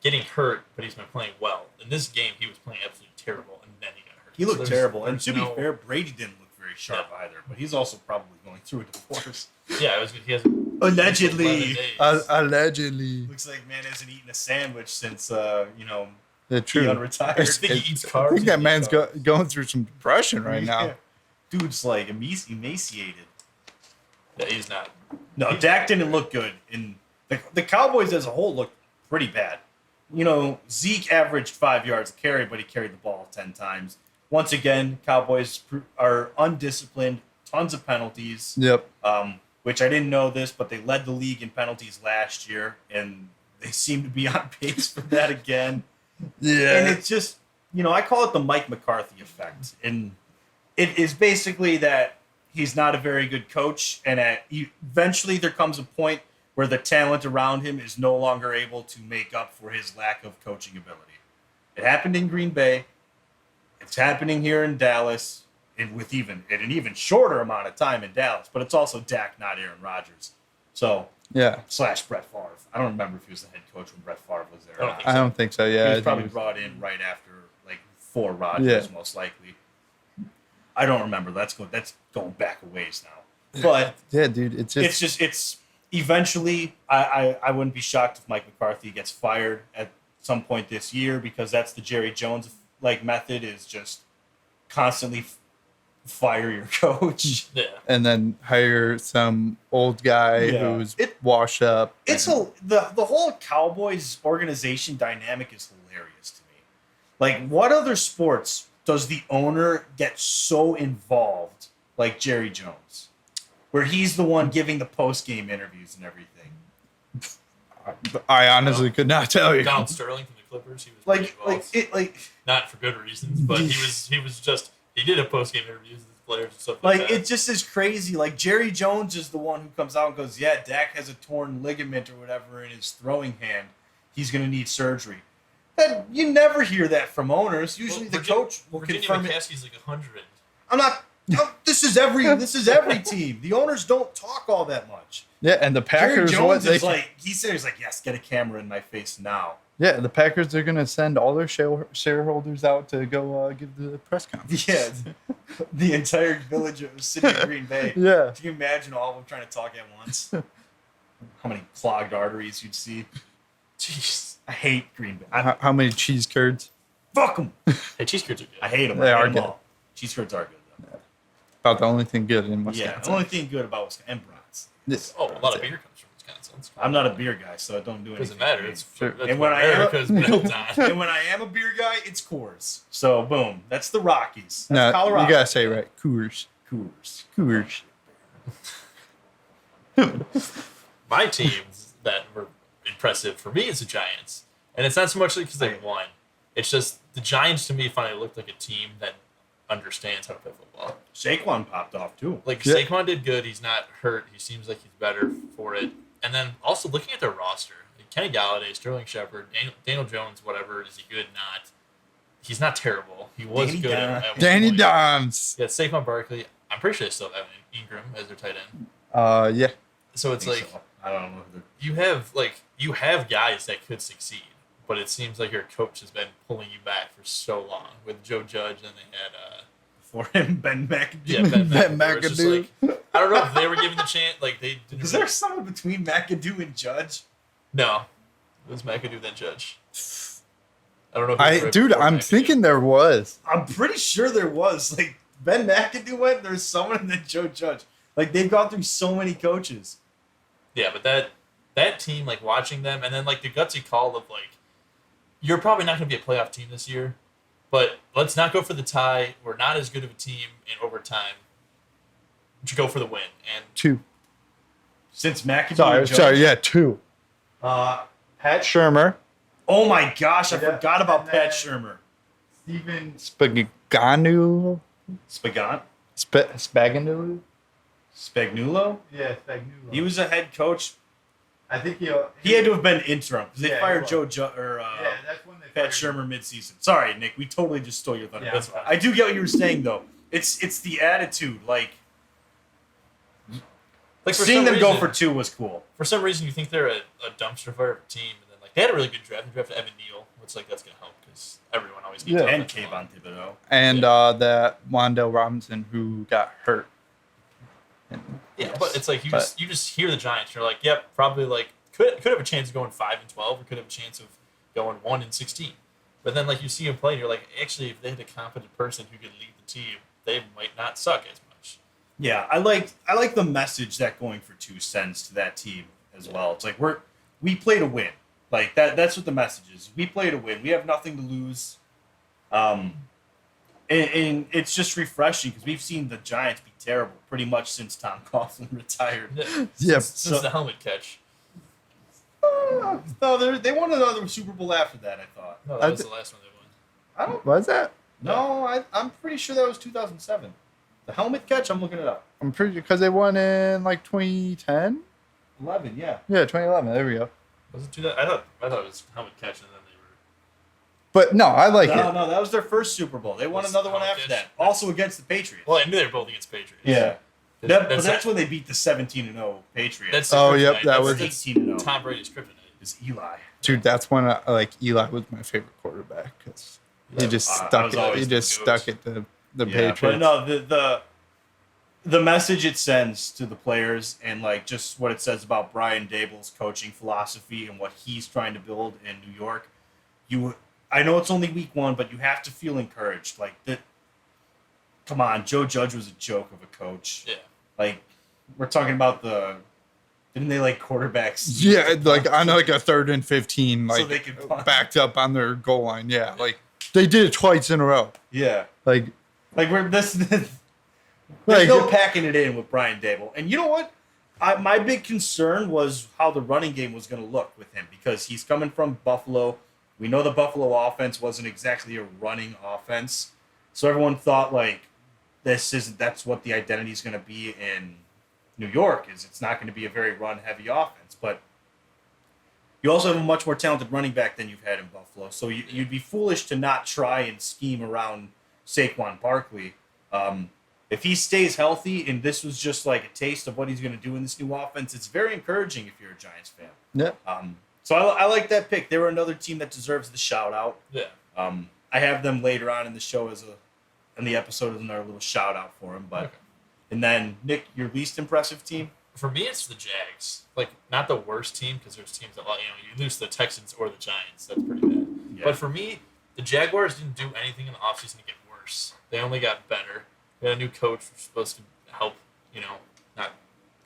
getting hurt, but he's been playing well. In this game, he was playing absolutely terrible, and then he got hurt. He looked terrible. And to be no- fair, Brady didn't look very sharp either. But he's also probably going through a divorce. Yeah, he has Allegedly. 11 days. Allegedly. Looks like man hasn't eaten a sandwich since, The he true. unretired. I think he eats I carbs. think that and man's carbs. going through some depression right Yeah. now. Dude's like emaciated. Yeah, he's not. No, Dak didn't look good. And the Cowboys as a whole looked pretty bad. Zeke averaged 5 yards a carry, but he carried the ball 10 times. Once again, Cowboys are undisciplined, tons of penalties. Yep. Which I didn't know this, but they led the league in penalties last year, and they seem to be on pace for that again. Yeah. And it's just, I call it the Mike McCarthy effect. And it is basically that he's not a very good coach, and eventually there comes a point where the talent around him is no longer able to make up for his lack of coaching ability. It happened in Green Bay. It's happening here in Dallas, and with an even shorter amount of time in Dallas. But it's also Dak, not Aaron Rodgers. So Yeah. / Brett Favre. I don't remember if he was the head coach when Brett Favre was there. I or don't not. think I don't think so. Yeah. He was probably brought in right after, for Rodgers, most likely. I don't remember. That's going back a ways now. But Yeah, dude. it's eventually, I wouldn't be shocked if Mike McCarthy gets fired at some point this year, because that's the Jerry Jones method, is just constantly fire your coach. Yeah. and then hire some old guy Yeah. who's washed up. The whole Cowboys organization dynamic is hilarious to me. Like, what other sports does the owner get so involved like Jerry Jones, where he's the one giving the post-game interviews and everything? I honestly could not tell you. Donald Sterling from the Clippers, he was pretty involved. not for good reasons, but he did a post game interviews with his players and stuff like that. It just is crazy. Like Jerry Jones is the one who comes out and goes, "Yeah, Dak has a torn ligament or whatever in his throwing hand. He's going to need surgery." That you never hear that from owners. Usually the coach will confirm it. McCaskey's like 100. I'm not. No, this is every team. The owners don't talk all that much. Yeah, and the Packers. Jerry Jones is like he's like, yes, get a camera in my face now. Yeah, the Packers are gonna send all their shareholders out to go give the press conference. Yeah, the entire village of city of Green Bay. Yeah. Can you imagine all of them trying to talk at once? How many clogged arteries you'd see? Jeez. I hate Green Bay. How many cheese curds? Fuck them. Hey, cheese curds are good. I hate them. They I hate are them good. all. Cheese curds are good though. About the only thing good in Wisconsin. Yeah, the only thing good about Wisconsin and brats. Yes. Oh, a lot of beer comes from Wisconsin. I'm not a beer guy, so I don't do anything. Doesn't matter. for me. It's Sure. that's And what when I am- America's built on. And when I am a beer guy, it's Coors. So boom, that's the Rockies. That's No, Colorado. you gotta say it right. Coors. Coors. Coors. My teams that were impressive for me is the Giants. And it's not so much because they won. It's just the Giants to me finally looked like a team that understands how to play football. Saquon popped off too. Like Yeah. Saquon did good. He's not hurt. He seems like he's better for it. And then also looking at their roster, like Kenny Galladay, Sterling Shepard, Daniel Jones, whatever, is he good? Not. He's not terrible. He was Danny good. Dimes. At one Danny point. Dimes. Yeah, Saquon Barkley. I'm pretty sure they still have Ingram as their tight end. Yeah. So it's like I don't know. Who you have guys that could succeed, but it seems like your coach has been pulling you back for so long. With Joe Judge, and they had for him, Ben McAdoo. yeah, Ben Ben McAdoo. It's just McAdoo. like, I don't know if they were given the chance. Like they didn't. Is really- there someone between McAdoo and Judge? No, it was McAdoo then Judge. I don't know. If it was right Dude, before I'm McAdoo. thinking there was. I'm pretty sure there was. Like Ben McAdoo went. There's someone and then Joe Judge. Like they've gone through so many coaches. Yeah, but that team, like watching them, and then like the gutsy call of like, you're probably not going to be a playoff team this year, but let's not go for the tie. We're not as good of a team in overtime. To go for the win, and 2. Since McAdoo. Sorry, and Judge, sorry, yeah, 2. Pat. Shermer. Oh my gosh, I Yeah, forgot about and Pat then- Shermer. Steven Spaganu. Spagant. Spaganu? Spagnuolo. Yeah, Spagnuolo. He was a head coach. I think he He had to have been interim because they Yeah, he fired was. Joe that's when they Pat Shermer midseason. Sorry, Nick, we totally just stole your thunder. Yeah, That's I'm fine. I do get what you were saying though. It's the attitude. Like like for seeing some them go reason- for 2 was cool. For some reason, you think they're a dumpster fire of a team, and then like they had a really good draft. They drafted Evan Neal, which like that's gonna help because everyone always needs Yeah. to And offensive Kayvon line. Thibodeau. And that Wandale Robinson who got hurt. And- Yeah, yes. but it's like you But- just hear the Giants. You're like, yep, probably like could have a chance of going 5-12, or could have a chance of going 1-16. But then like you see them play, and you're like, actually, if they had a competent person who could lead the team, they might not suck as much. Yeah, I like the message that going for 2 sends to that team as well. It's like we play to win. Like that's what the message is. We play to win. We have nothing to lose. And it's just refreshing because we've seen the Giants be terrible pretty much since Tom Coughlin retired. Yeah. Since the helmet catch. No, they won another Super Bowl after that, I thought. No, I that was th- the last one they won. I don't Was that? No, I'm pretty sure that was 2007. The helmet catch, I'm looking it up. I'm pretty sure because they won in like 2010. 11, yeah. Yeah, 2011. There we go. Was it 2000? I thought it was helmet catch, and then they were. But no, I like No, it. no, that was their first Super Bowl. They won Was another one helmet after catch? that. Also against the Patriots. Well, I knew they were both against Patriots. Yeah. That's, But that's when they beat the 17-0 Patriots. that's Oh, the yep, kryptonite. that That's was- 18-0. Tom Brady's kryptonite. Is Eli. Dude, that's when Eli was my favorite quarterback because he just I stuck was it. always He the just goat. stuck it to the Yeah, Patriots. but no, the message it sends to the players and like just what it says about Brian Dable's coaching philosophy and what he's trying to build in New York. I know it's only week 1, but you have to feel encouraged. Like that. Come on, Joe Judge was a joke of a coach. Yeah. Like we're talking about didn't they like quarterbacks? Yeah, like on like a 3rd and 15, So like they could punt. backed up on their goal line. Yeah, like they did it twice in a row. Yeah. Like Like we're this. There's Like- no packing it in with Brian Dable, and you know what? My big concern was how the running game was going to look with him because he's coming from Buffalo. We know the Buffalo offense wasn't exactly a running offense, so everyone thought like that's what the identity is going to be in New York. Is it's not going to be a very run heavy offense, but you also have a much more talented running back than you've had in Buffalo. So you'd be foolish to not try and scheme around Saquon Barkley. If he stays healthy and this was just like a taste of what he's going to do in this new offense, it's very encouraging if you're a Giants fan. Yeah. So I like that pick. They were another team that deserves the shout out. Yeah. I have them later on in the show in the episode as another little shout out for them. But Okay. And then Nick, your least impressive team? For me, it's the Jags. Like, not the worst team because there's teams that, you lose to the Texans or the Giants. That's pretty bad. Yeah. But for me, the Jaguars didn't do anything in the offseason to get worse. They only got better. We had a new coach who's supposed to help, not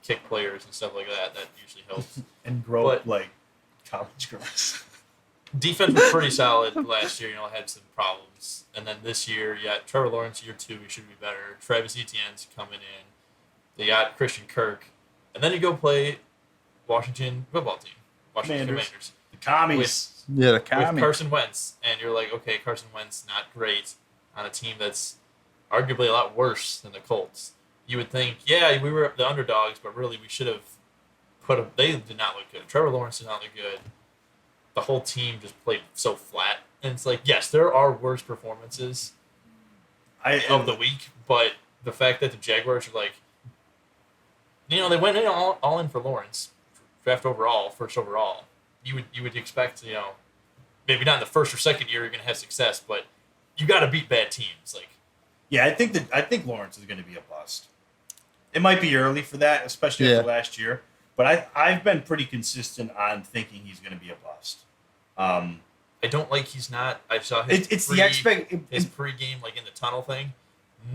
kick players and stuff like that. That usually helps. And grow But- like college girls. Defense was pretty solid last year. Had some problems. And then this year, Trevor Lawrence, year 2, he should be better. Travis Etienne's coming in. They got Christian Kirk. And then you go play Washington football team. Washington Commanders. The commies. Yeah, the With commie. Carson Wentz. And you're like, okay, Carson Wentz, not great on a team that's arguably a lot worse than the Colts. You would think, we were the underdogs, but really we should have they did not look good. Trevor Lawrence did not look good. The whole team just played so flat. And it's like, yes, there are worse performances of the week, but the fact that the Jaguars are like, they went in all in for Lawrence, first overall. You would expect, maybe not in the first or second year you're going to have success, but you got to beat bad teams. Like, Yeah, I think Lawrence is going to be a bust. It might be early for that, especially after last year. But I've been pretty consistent on thinking he's going to be a bust. I don't like he's not. I saw his His pregame like in the tunnel thing.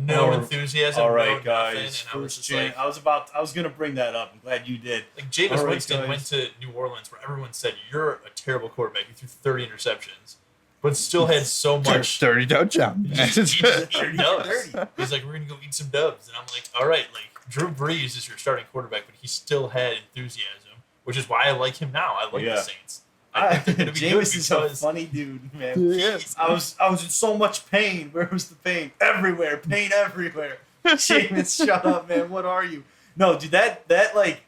No enthusiasm. All right, no guys. nothing, and I was just Like, I was going to bring that up. I'm glad you did. like Jameis All right, Winston guys. went to New Orleans where everyone said you're a terrible quarterback. You threw 30 interceptions, but still had so much. 30 touchdowns. He just eat 30. dubs. He's like, we're gonna go eat some dubs, and I'm like, all right, like Drew Brees is your starting quarterback, but he still had enthusiasm, which is why I like him now. I like the Saints. I think they're gonna be good Jameis is a because funny dude, man. Yes. I was in so much pain. Where was the pain? Everywhere. Pain everywhere. Jameis, shut up, man. What are you? No, dude, that like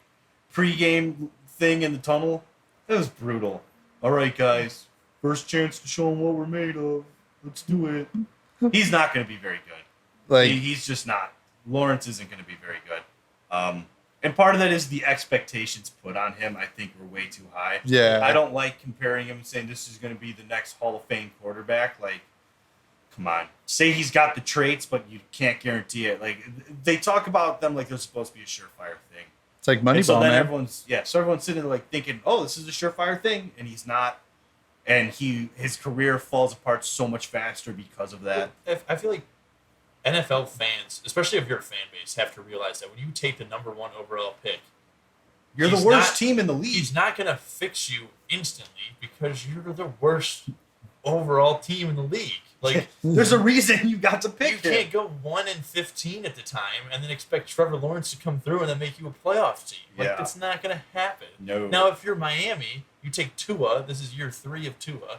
pregame thing in the tunnel, that was brutal. All right, guys. First chance to show them what we're made of. Let's do it. He's not going to be very good. Like, He's just not. Lawrence isn't going to be very good. And part of that is the expectations put on him, I think, were way too high. Yeah. I don't like comparing him and saying this is going to be the next Hall of Fame quarterback. Like, come on. Say he's got the traits, but you can't guarantee it. Like, they talk about them like they're supposed to be a surefire thing. it's like And so Moneyball, then man. everyone's sitting there like thinking, oh, this is a surefire thing, and he's not. And his career falls apart so much faster because of that. I feel like NFL fans, especially if you're a fan base, have to realize that when you take the number 1 overall pick, You're the he's worst not- team in the league. he's not gonna fix you instantly because you're the worst overall team in the league. Like, There's a reason you got to you pick him. can't go 1-15 at the time and then expect Trevor Lawrence to come through and then make you a playoff team. Like, Yeah. that's not gonna happen. No. Now, if you're Miami, you take Tua. This is year 3 of Tua.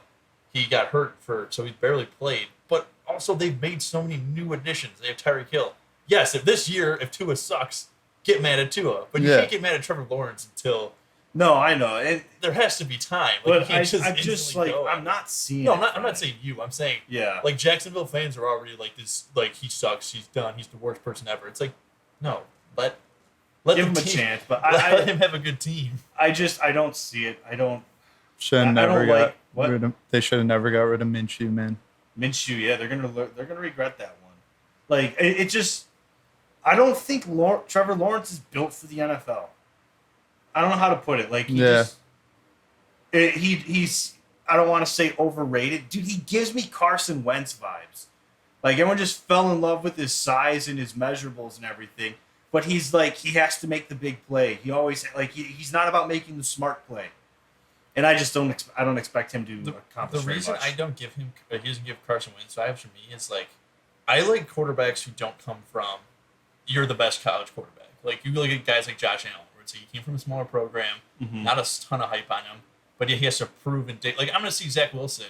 He got hurt so he barely played. But also, they've made so many new additions. They have Tyreek Hill. Yes, if Tua sucks, get mad at Tua. But you Yeah. can't get mad at Trevor Lawrence until No, I know. there has to be time. Like, you But can't I'm just instantly like, go. I'm not seeing No, it I'm from not him. saying you. I'm saying Yeah. like Jacksonville fans are already like this. Like, he sucks. He's done. He's the worst person ever. It's like, no, let Give the him a team- chance. But let him have a good team. I don't see it. I don't. Should I have don't never like- got what? rid of. They should have never got rid of Minshew, man. Minshew, yeah, they're gonna regret that one. Like it just, I don't think Trevor Lawrence is built for the NFL. I don't know how to put it. Like he's I don't want to say overrated, dude. He gives me Carson Wentz vibes. Like everyone just fell in love with his size and his measurables and everything. But he's like he has to make the big play. He always he's not about making the smart play. And I just don't expect him to accomplish The very reason much. I don't give him, he doesn't give Carson Wentz vibes for me is like, I like quarterbacks who don't come from, you're the best college quarterback. Like, you look at guys like Josh Allen, where Lawrence. He came from a smaller program, Mhm. not a ton of hype on him, but he has to prove and like I'm going to see Zach Wilson.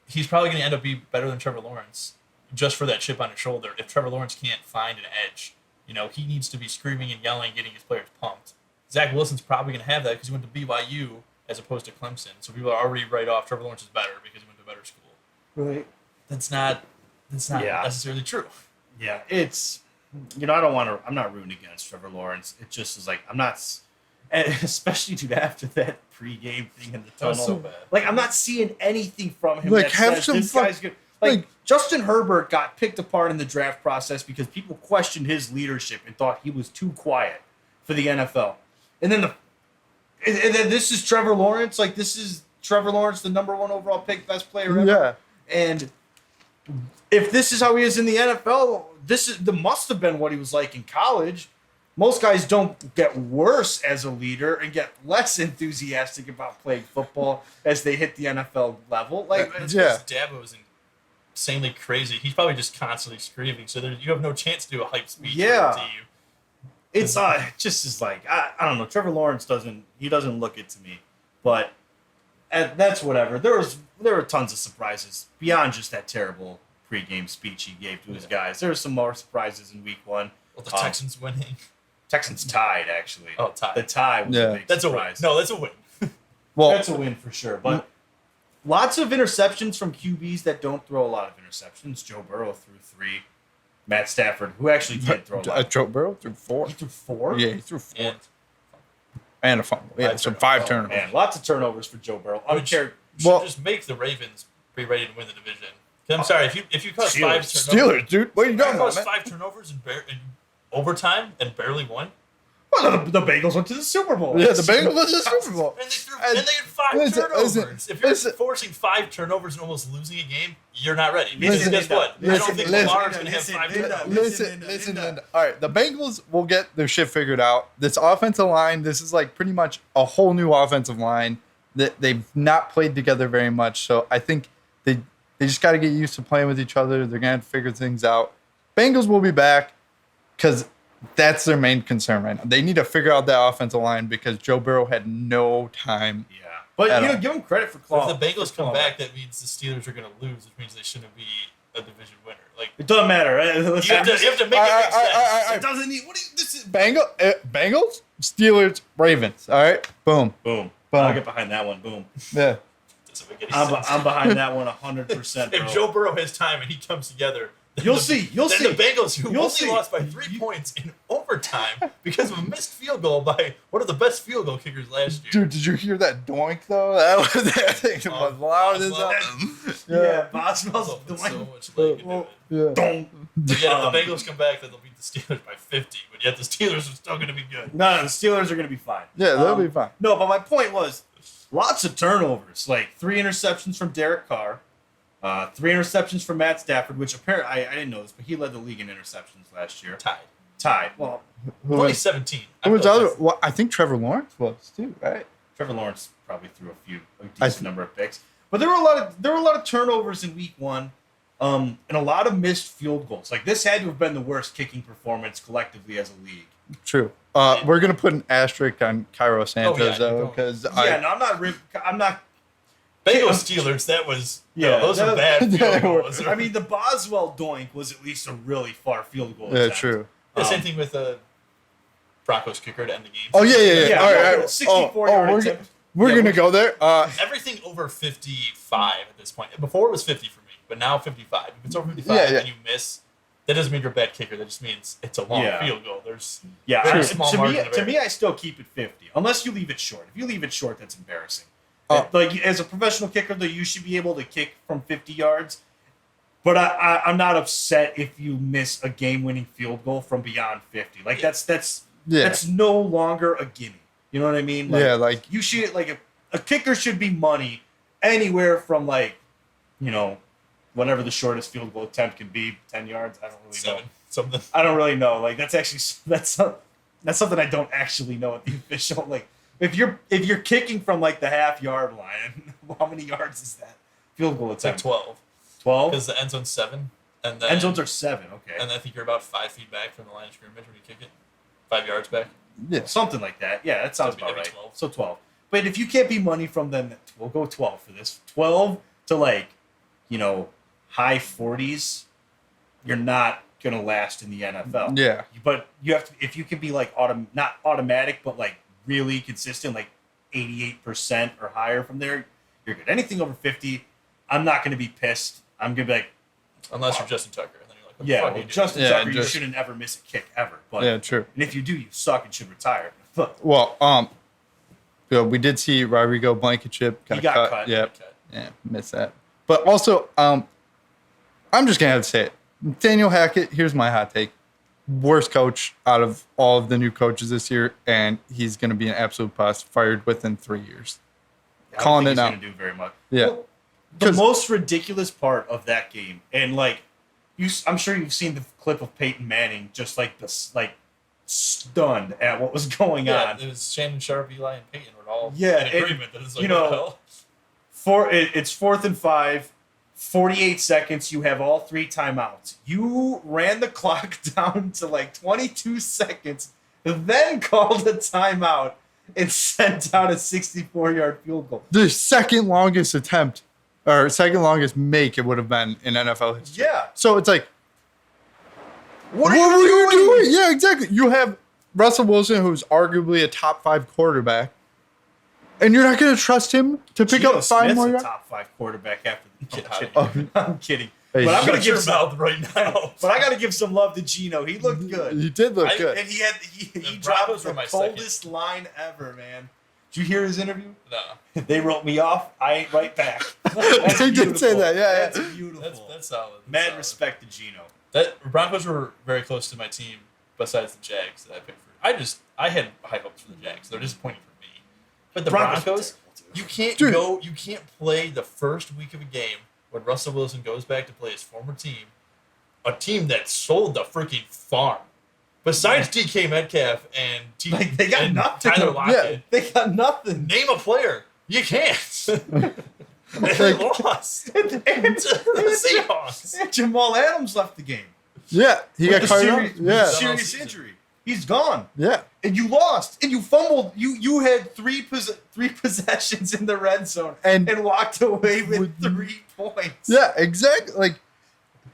He's probably going to end up being better than Trevor Lawrence just for that chip on his shoulder. If Trevor Lawrence can't find an edge, he needs to be screaming and yelling, getting his players pumped. Zach Wilson's probably going to have that because he went to BYU as opposed to Clemson. So people are already right off Trevor Lawrence is better because he went to a better school. Right. That's not Yeah. necessarily true. Yeah, it's I don't want to. I'm not rooting against Trevor Lawrence. It just is like I'm not, and especially dude after that pregame thing in the That tunnel. was so bad. Like I'm not seeing anything from him. Like, that have says some this fun- guy's good. Like Justin Herbert got picked apart in the draft process because people questioned his leadership and thought he was too quiet for the NFL. And then this is Trevor Lawrence. Like this is Trevor Lawrence, the number 1 overall pick, best player ever. Yeah. And if this is how he is in the NFL, the must have been what he was like in college. Most guys don't get worse as a leader and get less enthusiastic about playing football as they hit the NFL level. Like, Yeah. Dabo is insanely crazy. He's probably just constantly screaming, so you have no chance to do a hype speech. Yeah. To you. it's just is like I don't know. Trevor Lawrence doesn't look it to me, but that's whatever. There were tons of surprises beyond just that terrible pregame speech he gave to his guys. There were some more surprises in Week 1. Well, the Texans winning. Texans tied actually. Oh, tied. The tie was Yeah. a big That's surprise. a win. No, that's a win. Well, That's a win for sure. But lots of interceptions from QBs that don't throw a lot of interceptions. Joe Burrow threw 3. Matt Stafford, who actually did throw a lot. Joe Burrow threw 4. He threw 4? Yeah, he threw 4. And And a fumble. Yeah, Five so turnovers. 5 Oh, turnovers. Man, lots of turnovers for Joe Burrow. I don't Which- care. should Well- just make the Ravens be ready to win the division. 'Cause I'm sorry, if you cause 5 Steelers. turnovers, Steelers, dude. What are you if talking you about, cause man? 5 turnovers in overtime and barely won, Well, the Bengals went to the Super Bowl. Yeah, the Bengals was the Super Bowl. and And- they had 5 listen, turnovers. listen, if you're listen. forcing 5 turnovers and almost losing a game, you're not ready. Listen, Because guess what? I listen, don't think listen, Lamar's going to have listen, 5 Linda, turnovers. Listen, Linda. All right, the Bengals will get their shit figured out. This offensive line, this is like pretty much a whole new offensive line that they've not played together very much. So I think they just got to get used to playing with each other. They're going to have to figure things out. Bengals will be back because that's their main concern right now. They need to figure out that offensive line because Joe Burrow had no time. Yeah. But, At all. give him credit for If claw. the Bengals come claw. back, that means the Steelers are going to lose, which means they shouldn't be a division winner. Like It doesn't matter. Right? you have to make it make I- sense. It doesn't need. What do you, this is. Bengals, Steelers, Ravens. All right, boom. Boom. Boom. I'll get behind that one. Boom. Yeah. Doesn't make any I'm sense. behind that one 100%. If bro. Joe Burrow has time and he comes together, then You'll the- see. You'll then see. the Bengals, who You'll only see. lost by 3 points in overtime because of a missed field goal by one of the best field goal kickers last year. Dude, did you hear that doink though? That was that thing was loud as Boswell. hell. Yeah, Boswell's Boswell's put so doing. much leg into it. Yeah. Don't. But yet, if Um, the Bengals come back, then they'll beat the Steelers by 50. But yet, the Steelers are still going to be good. No, the Steelers are going to be fine. Yeah, they'll be fine. No, but my point was lots of turnovers. Like 3 interceptions from Derek Carr, 3 interceptions from Matt Stafford, which apparently I didn't know this, but he led the league in interceptions last year. Tied. Well, Who Only was, 17. who was I the feel other? like Well, I think Trevor Lawrence was too, right? Trevor Lawrence probably threw a I decent number of picks, but there were a lot of turnovers in Week 1, and a lot of missed field goals. Like this had to have been the worst kicking performance collectively as a league. True. We're gonna put an asterisk on Cairo Santos yeah, though, don't. because Yeah, no, I'm not. Bengals Steelers, that was those are that- bad they field were- goals. I mean, the Boswell doink was at least a really far field goal. yeah, attempt. true. The same thing with the Broncos kicker to end the game. Oh yeah. Yeah, All right, no, all right. 64-yard we're attempt. we're Yeah, gonna we're- go there. Everything over 55 at this point. Before it was 50 for me, but now 55. If it's over 55 Yeah, yeah. and you miss, that doesn't mean you're a bad kicker. That just means it's a long Yeah. field goal. There's Yeah, Very I- small to margin me, of to error. me, I still keep it 50, unless you leave it short. If you leave it short, that's embarrassing. Oh. Like as a professional kicker, though, you should be able to kick from 50 yards. But I'm not upset if you miss a game-winning field goal from beyond 50. Like that's Yeah. that's no longer a gimme. You know what I mean? Like, Yeah, like- you should a kicker should be money anywhere from whatever the shortest field goal attempt can be, 10 yards. I don't really know. 7 something. I don't really know. Like that's something I don't actually know at the official. Like if you're kicking from like the half-yard line, how many yards is that field goal It's like attempt? 12 12. because the end zone's 7, and then End zones are 7. Okay. and I think you're about 5 feet back from the line of scrimmage when you kick it. 5 yards back. Yeah. Something like that. Yeah, that sounds So about maybe right. 12. So 12. But if you can't be money from them, we'll go 12 for this. 12 to like, high 40s, you're not going to last in the NFL. Yeah. But you have to, if you can be like, not automatic, but like really consistent, like 88% or higher from there, you're good. Anything over 50, I'm not going to be pissed. I'm going to be like, Unless you're Justin Tucker. And then you're like, what the yeah, fuck are well, you doing? Justin Yeah, Tucker, you just- shouldn't ever miss a kick ever. But Yeah, true. and if you do, you suck and should retire. But Well, we did see Rodrigo Blankenship he got got cut. cut. Yeah, Okay. yeah, missed that. But also, I'm just gonna have to say it. Daniel Hackett. Here's my hot take: worst coach out of all of the new coaches this year, and he's gonna be an absolute bust. Fired within 3 years. I don't Calling think it he's out. going to do very much. Yeah. Well, the 'Cause- most ridiculous part of that game, and like, I'm sure you've seen the clip of Peyton Manning just like this, like stunned at what was going Yeah, on. it was Shannon Sharp, Eli, and Peyton were all Yeah, in agreement that it's like, you what know, the hell? It's 4th and 5, 48 seconds. You have all 3 timeouts. You ran the clock down to like 22 seconds, then called a timeout and sent out a 64-yard field goal. The second longest attempt, or second longest make, it would have been in NFL history. Yeah. So it's like, What were are you doing? Yeah, exactly. You have Russell Wilson, who's arguably a top 5 quarterback, and you're not going to trust him to pick Geno up 5 Smith's more a yards. top 5 quarterback after the Get I'm out kidding. I'm kidding. Hey, But I'm gonna Shut your give some, mouth right now. but I gotta give some love to Geno. He looked good. He did look I- good. And he The dropped Broncos the were my coldest line ever, man. Did you hear his interview? No, They wrote me off. I ain't right back. He did say that, yeah, That's yeah. beautiful. that's solid. That's Mad solid. respect to Geno. That Broncos were very close to my team, besides the Jags that I picked for. I had high hopes for the Jags. They're disappointing for me. But the Broncos Broncos, were terrible, too. you can't play the first week of a game when Russell Wilson goes back to play his former team, a team that sold the freaking farm. Besides DK Metcalf and Like, they got and nothing. Tyler Yeah. Lockett, They got nothing. name a player. You can't. They Like- lost and, to the Seahawks. and Jamal Adams left the game. Yeah, he got With carted serious, off. Yeah, with serious Season. injury. He's gone. yeah. And you lost, and you fumbled. You had three possessions in the red zone, And- walked away with with- 3 points. Yeah, exactly. Like,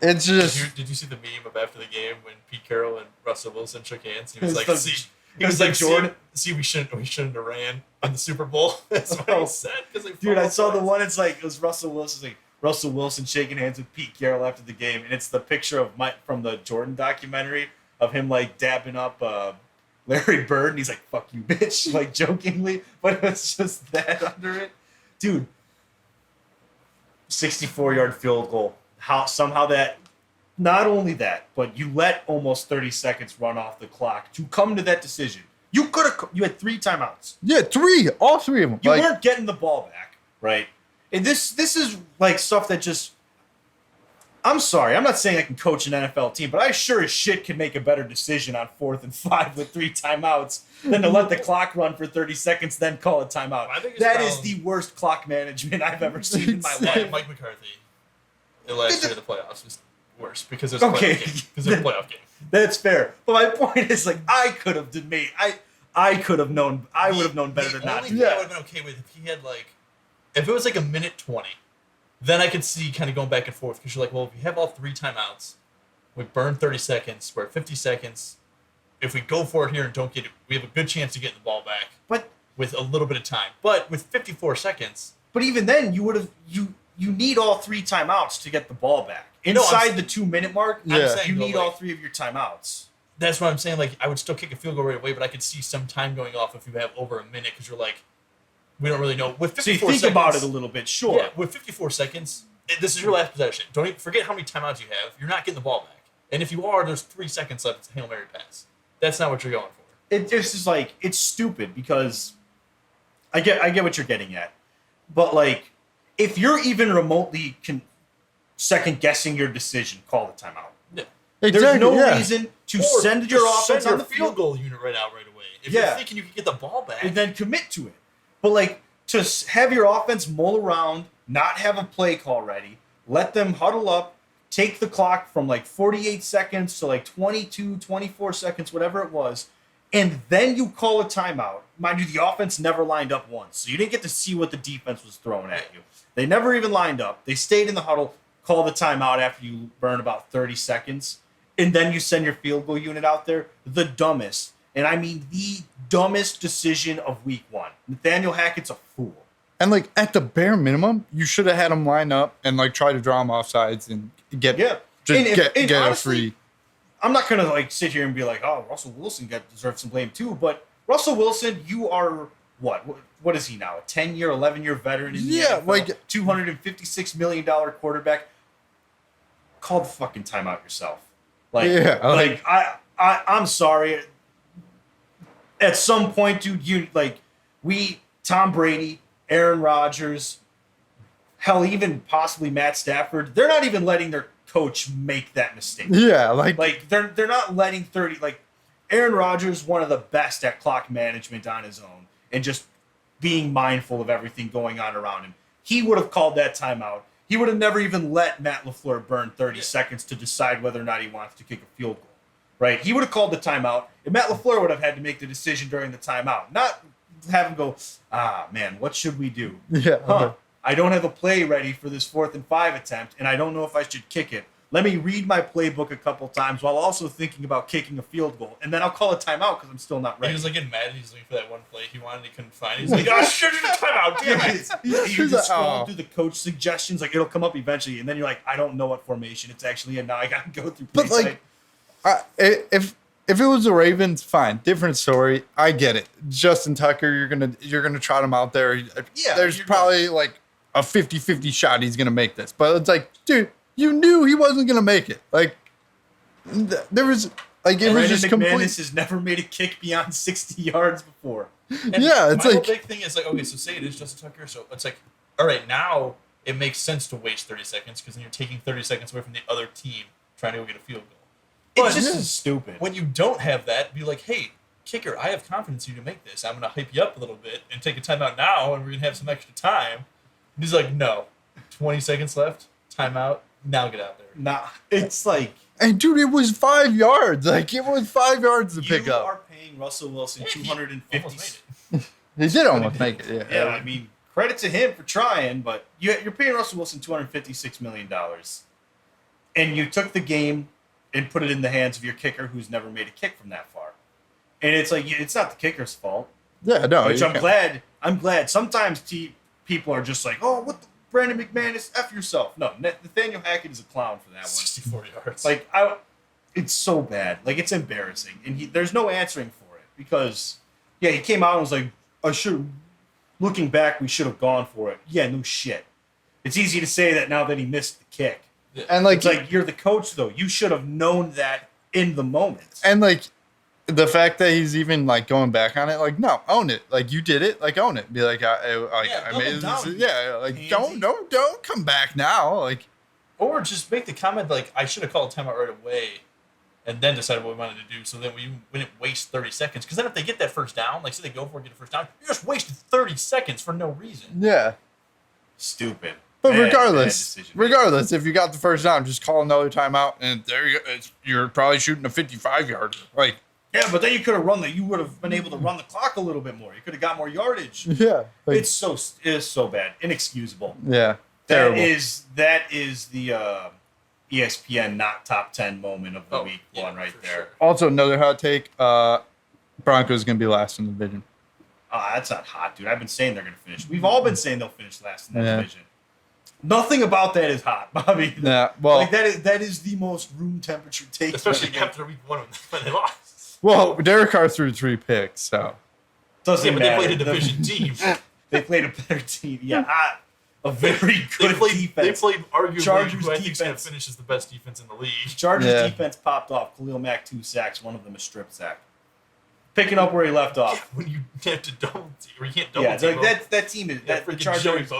it's just Did you see the meme of after the game when Pete Carroll and Russell Wilson shook hands? He was It like, was "See, it was like Jordan. See, we shouldn't have ran in the Super Bowl." That's what he said. Dude, I saw the one. It's like it was Russell Wilson shaking hands with Pete Carroll after the game, and it's the picture of Mike from the Jordan documentary of him like dabbing up Larry Bird, and he's like, "Fuck you, bitch," like jokingly, but it's just that under it, dude. 64-yard field goal. How somehow that, not only that, but you let almost 30 seconds run off the clock to come to that decision. You could have. You had 3 timeouts. yeah, all three of them. You Like, weren't getting the ball back, right? And this is like stuff that just. I'm sorry, I'm not saying I can coach an NFL team, but I sure as shit can make a better decision on 4th and 5 with 3 timeouts than to let the clock run for 30 seconds, then call a timeout. My biggest That is problem- the worst clock management I've ever seen in my life. Mike McCarthy, the last year of the playoffs was worse because it was Okay. because it was a playoff game. That's fair, but my point is like I could have made I could have known I would have known better than The not only to. thing I would have been okay with if he had if it was like a minute 20, then I could see kind of going back and forth because you're like, well, if we have all 3 timeouts, we burn 30 seconds, we're at 50 seconds. If we go for it here and don't get it, we have a good chance of getting the ball back But with a little bit of time. But with 54 seconds, But even then, you would have you need all 3 timeouts to get the ball back. No, I'm Inside the 2-minute mark, Yeah. saying you though, need all 3 of your timeouts. that's what I'm saying. Like, I would still kick a field goal right away, but I could see some time going off if you have over a minute because you're like, we don't really know. With 54 So you think seconds, about it a little bit, sure. Yeah, with 54 seconds, this is your last possession. Don't even forget how many timeouts you have. You're not getting the ball back. And if you are, there's 3 seconds left. It's a Hail Mary pass. That's not what you're going for. It just is like it's stupid because I get what you're getting at, but like if you're even remotely second guessing your decision, call the timeout. Yeah. There's no yeah. reason to Or send your just offense send on your the field goal unit right out right away. If Yeah. you're thinking you can get the ball back, and then commit to it. But like to have your offense mull around, not have a play call ready, let them huddle up, take the clock from like 48 seconds to like 22, 24 seconds, whatever it was, and then you call a timeout. Mind you, the offense never lined up once, so you didn't get to see what the defense was throwing at you. They never even lined up. They stayed in the huddle, called the timeout after you burn about 30 seconds, and then you send your field goal unit out there. The dumbest, and I mean the dumbest decision of week 1. Nathaniel Hackett's a fool. And like at the bare minimum, you should have had him line up and like try to draw him off sides and get get honestly, a free. I'm not gonna like sit here and be like, oh, Russell Wilson deserves some blame too. But Russell Wilson, you are what is he now? A 10-year, 11-year veteran in the NFL, like $256 million quarterback. Call the fucking timeout yourself. I'm sorry. At some point, dude, Tom Brady, Aaron Rodgers, hell, even possibly Matt Stafford, they're not even letting their coach make that mistake. Yeah, they're not letting 30. Like Aaron Rodgers, one of the best at clock management on his own and just being mindful of everything going on around him. He would have called that timeout. He would have never even let Matt LaFleur burn 30 seconds to decide whether or not he wants to kick a field goal. Right? He would have called the timeout, and Matt LaFleur would have had to make the decision during the timeout, not have him go, man, what should we do? Yeah. I don't have a play ready for this 4th and 5 attempt, and I don't know if I should kick it. Let me read my playbook a couple times while also thinking about kicking a field goal, and then I'll call a timeout because I'm still not ready. He was like getting mad. He's looking for that one play he wanted. He couldn't find. He's like, oh shit, it's a timeout. Damn it. You just scroll through the coach suggestions, like it'll come up eventually, and then you're like, I don't know what formation it's actually in now. I got to go through. But like, if it was the Ravens, fine, different story. I get it. Justin Tucker, you're gonna trot him out there. Yeah, there's probably like a 50-50 shot he's gonna make this, but it's like, dude, you knew he wasn't gonna make it. Like, there was like it was just complete. McManus has never made a kick beyond 60 yards before. And yeah, it's my like whole big thing is like, okay, so say it is Justin Tucker, so it's like, all right, now it makes sense to waste 30 seconds because then you're taking 30 seconds away from the other team trying to go get a field goal. It's just stupid. When you don't have that, be like, hey, kicker, I have confidence in you to make this. I'm going to hype you up a little bit and take a timeout now, and we're going to have some extra time. And he's like, no, 20 seconds left, timeout, now get out there. Nah, it's like... And dude, it was 5 yards. Like, it was 5 yards to pick up. You are paying Russell Wilson $250. He did almost make it, yeah. I mean, credit to him for trying, but you're paying Russell Wilson $256 million. And you took the game and put it in the hands of your kicker who's never made a kick from that far. And it's like, it's not the kicker's fault. Yeah, no. Which I'm glad. Sometimes people are just like, oh, what the Brandon McManus, F yourself. No, Nathaniel Hackett is a clown for that one. 64 yards. Like, it's so bad. Like, it's embarrassing. And there's no answering for it because, yeah, he came out and was like, looking back, we should have gone for it. Yeah, no shit. It's easy to say that now that he missed the kick. Yeah. And like, it's like, you're the coach, though. You should have known that in the moment. And like, the fact that he's even like going back on it, like, no, own it. Like, you did it. Like, own it. Be like, I made this. Yeah, like, Pansy. don't come back now. Like, or just make the comment like, I should have called timeout right away, and then decided what we wanted to do, so that we wouldn't waste 30 seconds. Because then if they get that first down, like say they go for it, get a first down, you just wasted 30 seconds for no reason. Yeah. Stupid. But regardless, if you got the first down, just call another timeout, and there you go. You're probably shooting a 55-yarder. Like, yeah, but then you could have you would have been able to run the clock a little bit more. You could have got more yardage. Yeah. Like, it is so bad. Inexcusable. Yeah. That is the ESPN not top 10 moment of the week one right there. Sure. Also, another hot take, Broncos going to be last in the division. That's not hot, dude. I've been saying they're going to finish. We've all been saying they'll finish last in that division. Nothing about that is hot, Bobby. Yeah, well, like that is the most room temperature take. Especially after week one when they lost. Well, Derek Carr threw 3 picks, so. Doesn't matter. They played a division team. They played a better team. Yeah, a very good defense. They played arguably Chargers who I think is going to finish as the best defense in the league. Chargers defense popped off. Khalil Mack 2 sacks. One of them a strip sack. Picking up where he left off. Yeah, when you have to double team, or you can't double team. Yeah, that team is the Chargers.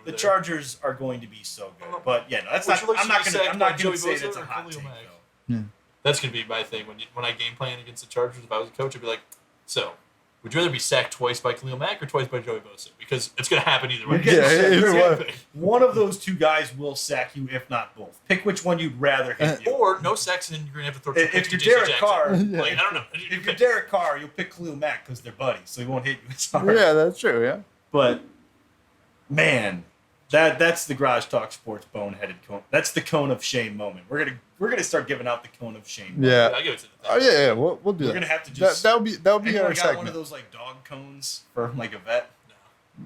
The Chargers are going to be so good, but yeah, no, that's not. I'm not going to say that's a hot take. That's going to be my thing when I game plan against the Chargers. If I was a coach, I'd be like, so would you rather be sacked twice by Khalil Mack or twice by Joey Bosa? Because it's going to happen either way. Yeah, You're it's one of those two guys will sack you, if not both. Pick which one you'd rather hit you. Or no sacks, and you're going to have to throw two picks If to you're Jason Derek Jackson. Carr, Like, I don't know. if you're Derek Carr, you'll pick Khalil Mack because they're buddies, so he won't hit you as hard. Yeah, that's true. Yeah. But man, that's the Garage Talk Sports boneheaded cone. That's the cone of shame moment. We're gonna start giving out the cone of shame. Yeah. I'll give it to the Oh yeah. We'll do We're that. gonna have to just. That'll be Anyone our got segment. one of those like dog cones for like a vet?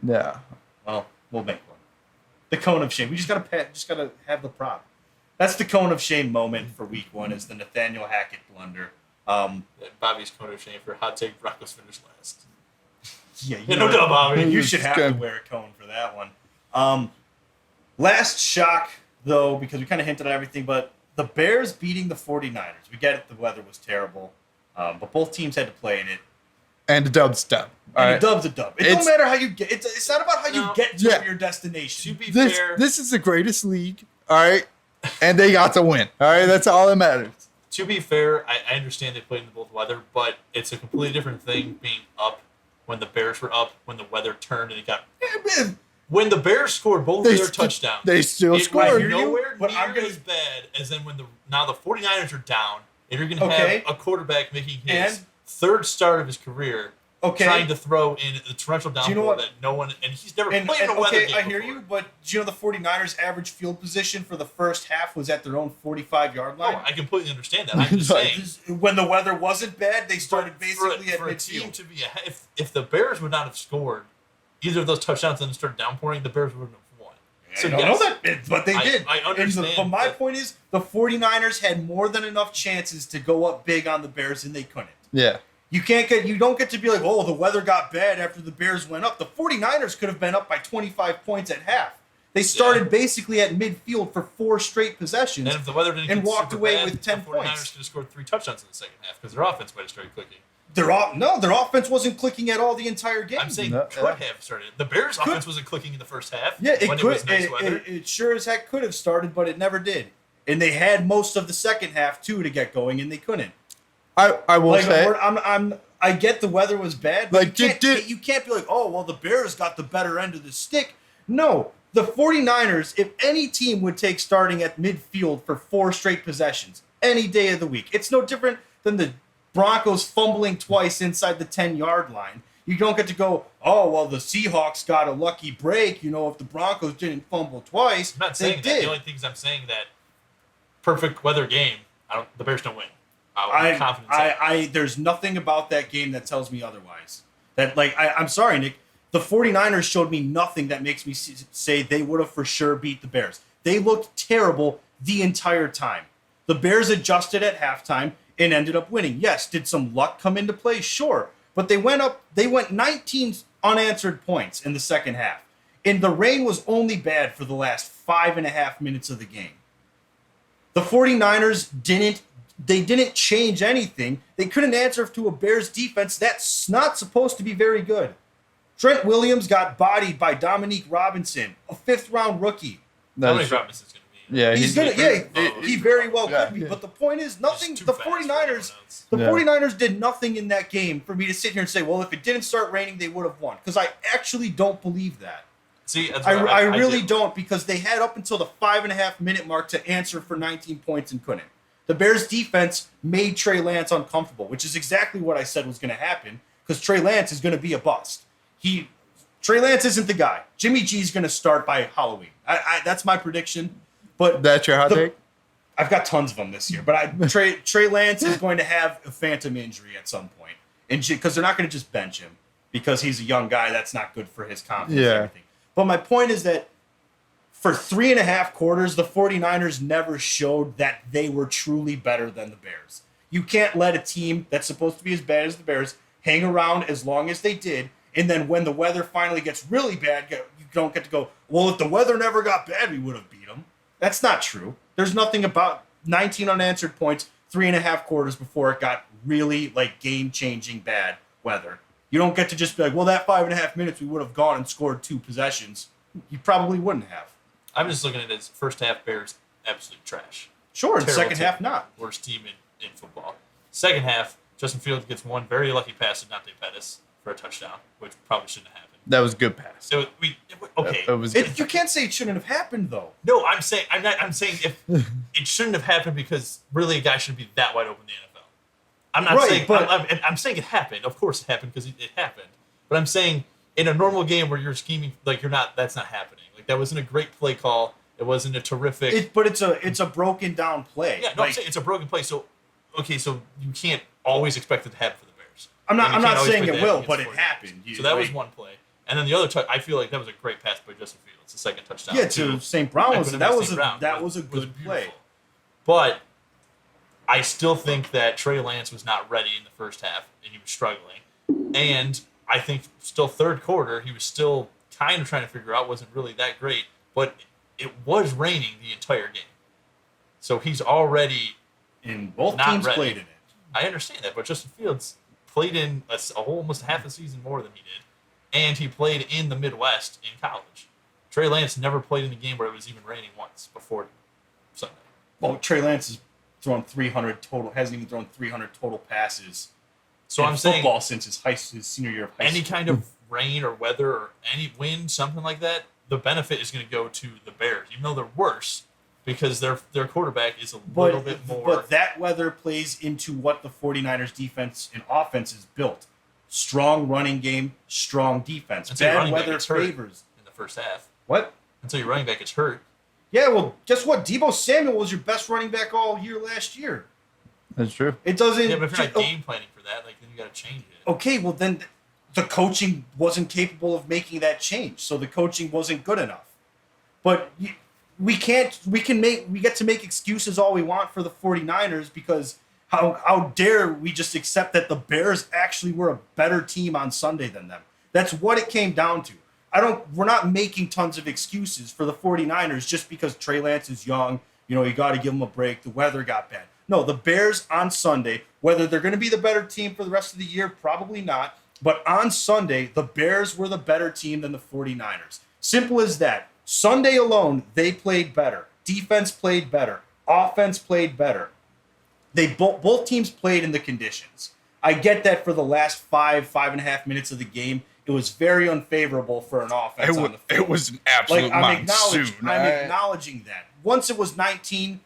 Yeah. Well, we'll make one. The cone of shame. We just gotta have the prop. That's the cone of shame moment for week 1 is the Nathaniel Hackett blunder. Bobby's cone of shame for hot take Broncos finish last. Yeah, Yeah, no doubt, Bobby. You should have to Good. wear a cone for that one. Last shock, though, because we kind of hinted at everything, but the Bears beating the 49ers. We get it, the weather was terrible, but both teams had to play in it. And a dub's dub. All And right. a dub's a dub. It It's- don't matter how you get. It's not about how you No. get to Yeah. your destination. To be This fair, this is the greatest league. All right. And they got to win. All right. That's all that matters. I understand they played in the both weather, but it's a completely different thing being up when the Bears were up, when the weather turned and it got. When the Bears scored both They of their st- touchdowns, they still it scored. was I hear you, nowhere but near I'm gonna- as bad as then when now the 49ers are down and you're going to Okay. have a quarterback making his And- third start of his career Okay. trying to throw in a torrential downpour you know what? that no one and he's never And, played in a weather okay, game I hear before. you, but do you know the 49ers average field position for the first half was at their own 45-yard line? Oh, I completely understand that. I'm just Like, saying. When the weather wasn't bad, they started basically at for a team midfield. to be if the Bears would not have scored either of those touchdowns and then started downpouring, the Bears wouldn't have won. I don't know that, but they I- did. I understand, But my but- point is, the 49ers had more than enough chances to go up big on the Bears, and they couldn't. Yeah. You don't get to be like, oh, the weather got bad after the Bears went up. The 49ers could have been up by 25 points at half. They started basically at midfield for 4 straight possessions. And if the weather didn't And get walked super away bad, with 10 the 49ers points. could have scored 3 touchdowns in the second half because their offense might have started clicking. Their offense wasn't clicking at all the entire game. I'm saying No, could have started. The Bears' offense wasn't clicking in the first half. Yeah, it when could. It was nice weather. It sure as heck could have started, but it never did. And they had most of the second half too to get going, and they couldn't. I will Like say. I get the weather was bad, but Like, you can't be like, oh well, the Bears got the better end of the stick. No, the 49ers, if any team would take starting at midfield for 4 straight possessions any day of the week, it's no different than the Broncos fumbling twice inside the 10-yard line. You don't get to go, oh well, the Seahawks got a lucky break. You know, if the Broncos didn't fumble twice, I'm not they saying that. did. The only things I'm saying that perfect weather game, the Bears don't win. I'm confident. There's nothing about that game that tells me otherwise. I'm sorry, Nick. The 49ers showed me nothing that makes me say they would have for sure beat the Bears. They looked terrible the entire time. The Bears adjusted at halftime and ended up winning. Yes, did some luck come into play? Sure. But they went 19 unanswered points in the second half. And the rain was only bad for the last 5.5 minutes of the game. The 49ers didn't change anything. They couldn't answer to a Bears defense that's not supposed to be very good. Trent Williams got bodied by Dominique Robinson, a 5th-round rookie. How many That's- promises is going to be? yeah. He's gonna, he very well Yeah. could be. But the point is, nothing. Just too The fast for everyone 49ers, else. the Yeah. 49ers did nothing in that game for me to sit here and say, well, if it didn't start raining, they would have won. Because I actually don't believe that. See, that's I what really do. don't, because they had up until the 5.5-minute mark to answer for 19 points and couldn't. The Bears defense made Trey Lance uncomfortable, which is exactly what I said was going to happen, because Trey Lance is going to be a bust. Trey Lance isn't the guy. Jimmy G's going to start by Halloween. That's my prediction. But That's your hot take? I've got tons of them this year. But Trey Lance is going to have a phantom injury at some point, and because they're not going to just bench him because he's a young guy. That's not good for his confidence. Yeah. And everything. But my point is that for 3.5 quarters, the 49ers never showed that they were truly better than the Bears. You can't let a team that's supposed to be as bad as the Bears hang around as long as they did, and then when the weather finally gets really bad, you don't get to go, well, if the weather never got bad, we would have beat them. That's not true. There's nothing about 19 unanswered points, 3.5 quarters before it got really game-changing bad weather. You don't get to just be like, well, that 5.5 minutes we would have gone and scored 2 possessions. You probably wouldn't have. I'm just looking at it as first half Bears, absolute trash. Sure, in the Terrible second team. half, not. Worst team in football. Second half, Justin Fields gets one very lucky pass to Dante Pettis for a touchdown, which probably shouldn't have happened. That was a good pass. Okay. It was. You can't say it shouldn't have happened though. No, I'm saying if it shouldn't have happened because really a guy shouldn't be that wide open in the NFL. I'm not Right, saying, but- I'm saying it happened. Of course it happened because it happened. But I'm saying in a normal game where you're scheming, like that's not happening. Like that wasn't a great play call. It wasn't a terrific. But it's a broken down play. Yeah, no, I'm saying it's a broken play. So you can't always expect it to happen for the Bears. I'm And you not can't always saying expect it to will, happen but against it 49ers. happened. So that was one play. And then the other I feel like that was a great pass by Justin Fields, the second touchdown. Yeah, to St. Brown I was couldn't that miss was St. a Brown. that was a It good play. beautiful. But I still think that Trey Lance was not ready in the first half, and he was struggling. And I think still third quarter, he was still kind of trying to figure out, wasn't really that great. But it was raining the entire game. So he's already And both not teams ready. played in it. I understand that, but Justin Fields played in a whole almost half a season more than he did, and he played in the Midwest in college. Trey Lance never played in a game where it was even raining once before Sunday. Well, Trey Lance has thrown 300 total. Hasn't even thrown 300 total passes. So in I'm saying football since his senior year of high any school. kind of rain or weather or any wind, something like that, the benefit is going to go to the Bears, even though they're worse because their quarterback is a little bit more. But that weather plays into what the 49ers defense and offense is built. Strong running game, strong defense. Until your Bad running back weather gets hurt favors. in the first half. What? Until your running back gets hurt. Yeah, well, guess what? Debo Samuel was your best running back all year last year. That's true. It doesn't. Yeah, but if you're not game planning for that, then you got to change it. Okay, well then the coaching wasn't capable of making that change, so the coaching wasn't good enough. But we get to make excuses all we want for the 49ers because how dare we just accept that the Bears actually were a better team on Sunday than them. That's what it came down to. We're not making tons of excuses for the 49ers just because Trey Lance is young, you got to give him a break, the weather got bad. No, the Bears on Sunday, whether they're going to be the better team for the rest of the year, probably not. But on Sunday, the Bears were the better team than the 49ers. Simple as that. Sunday alone, they played better. Defense played better. Offense played better. They both teams played in the conditions. I get that for the last 5.5 minutes of the game, it was very unfavorable for an offense on the field. It was an absolute monsoon. I'm acknowledging that. Once it was 19-10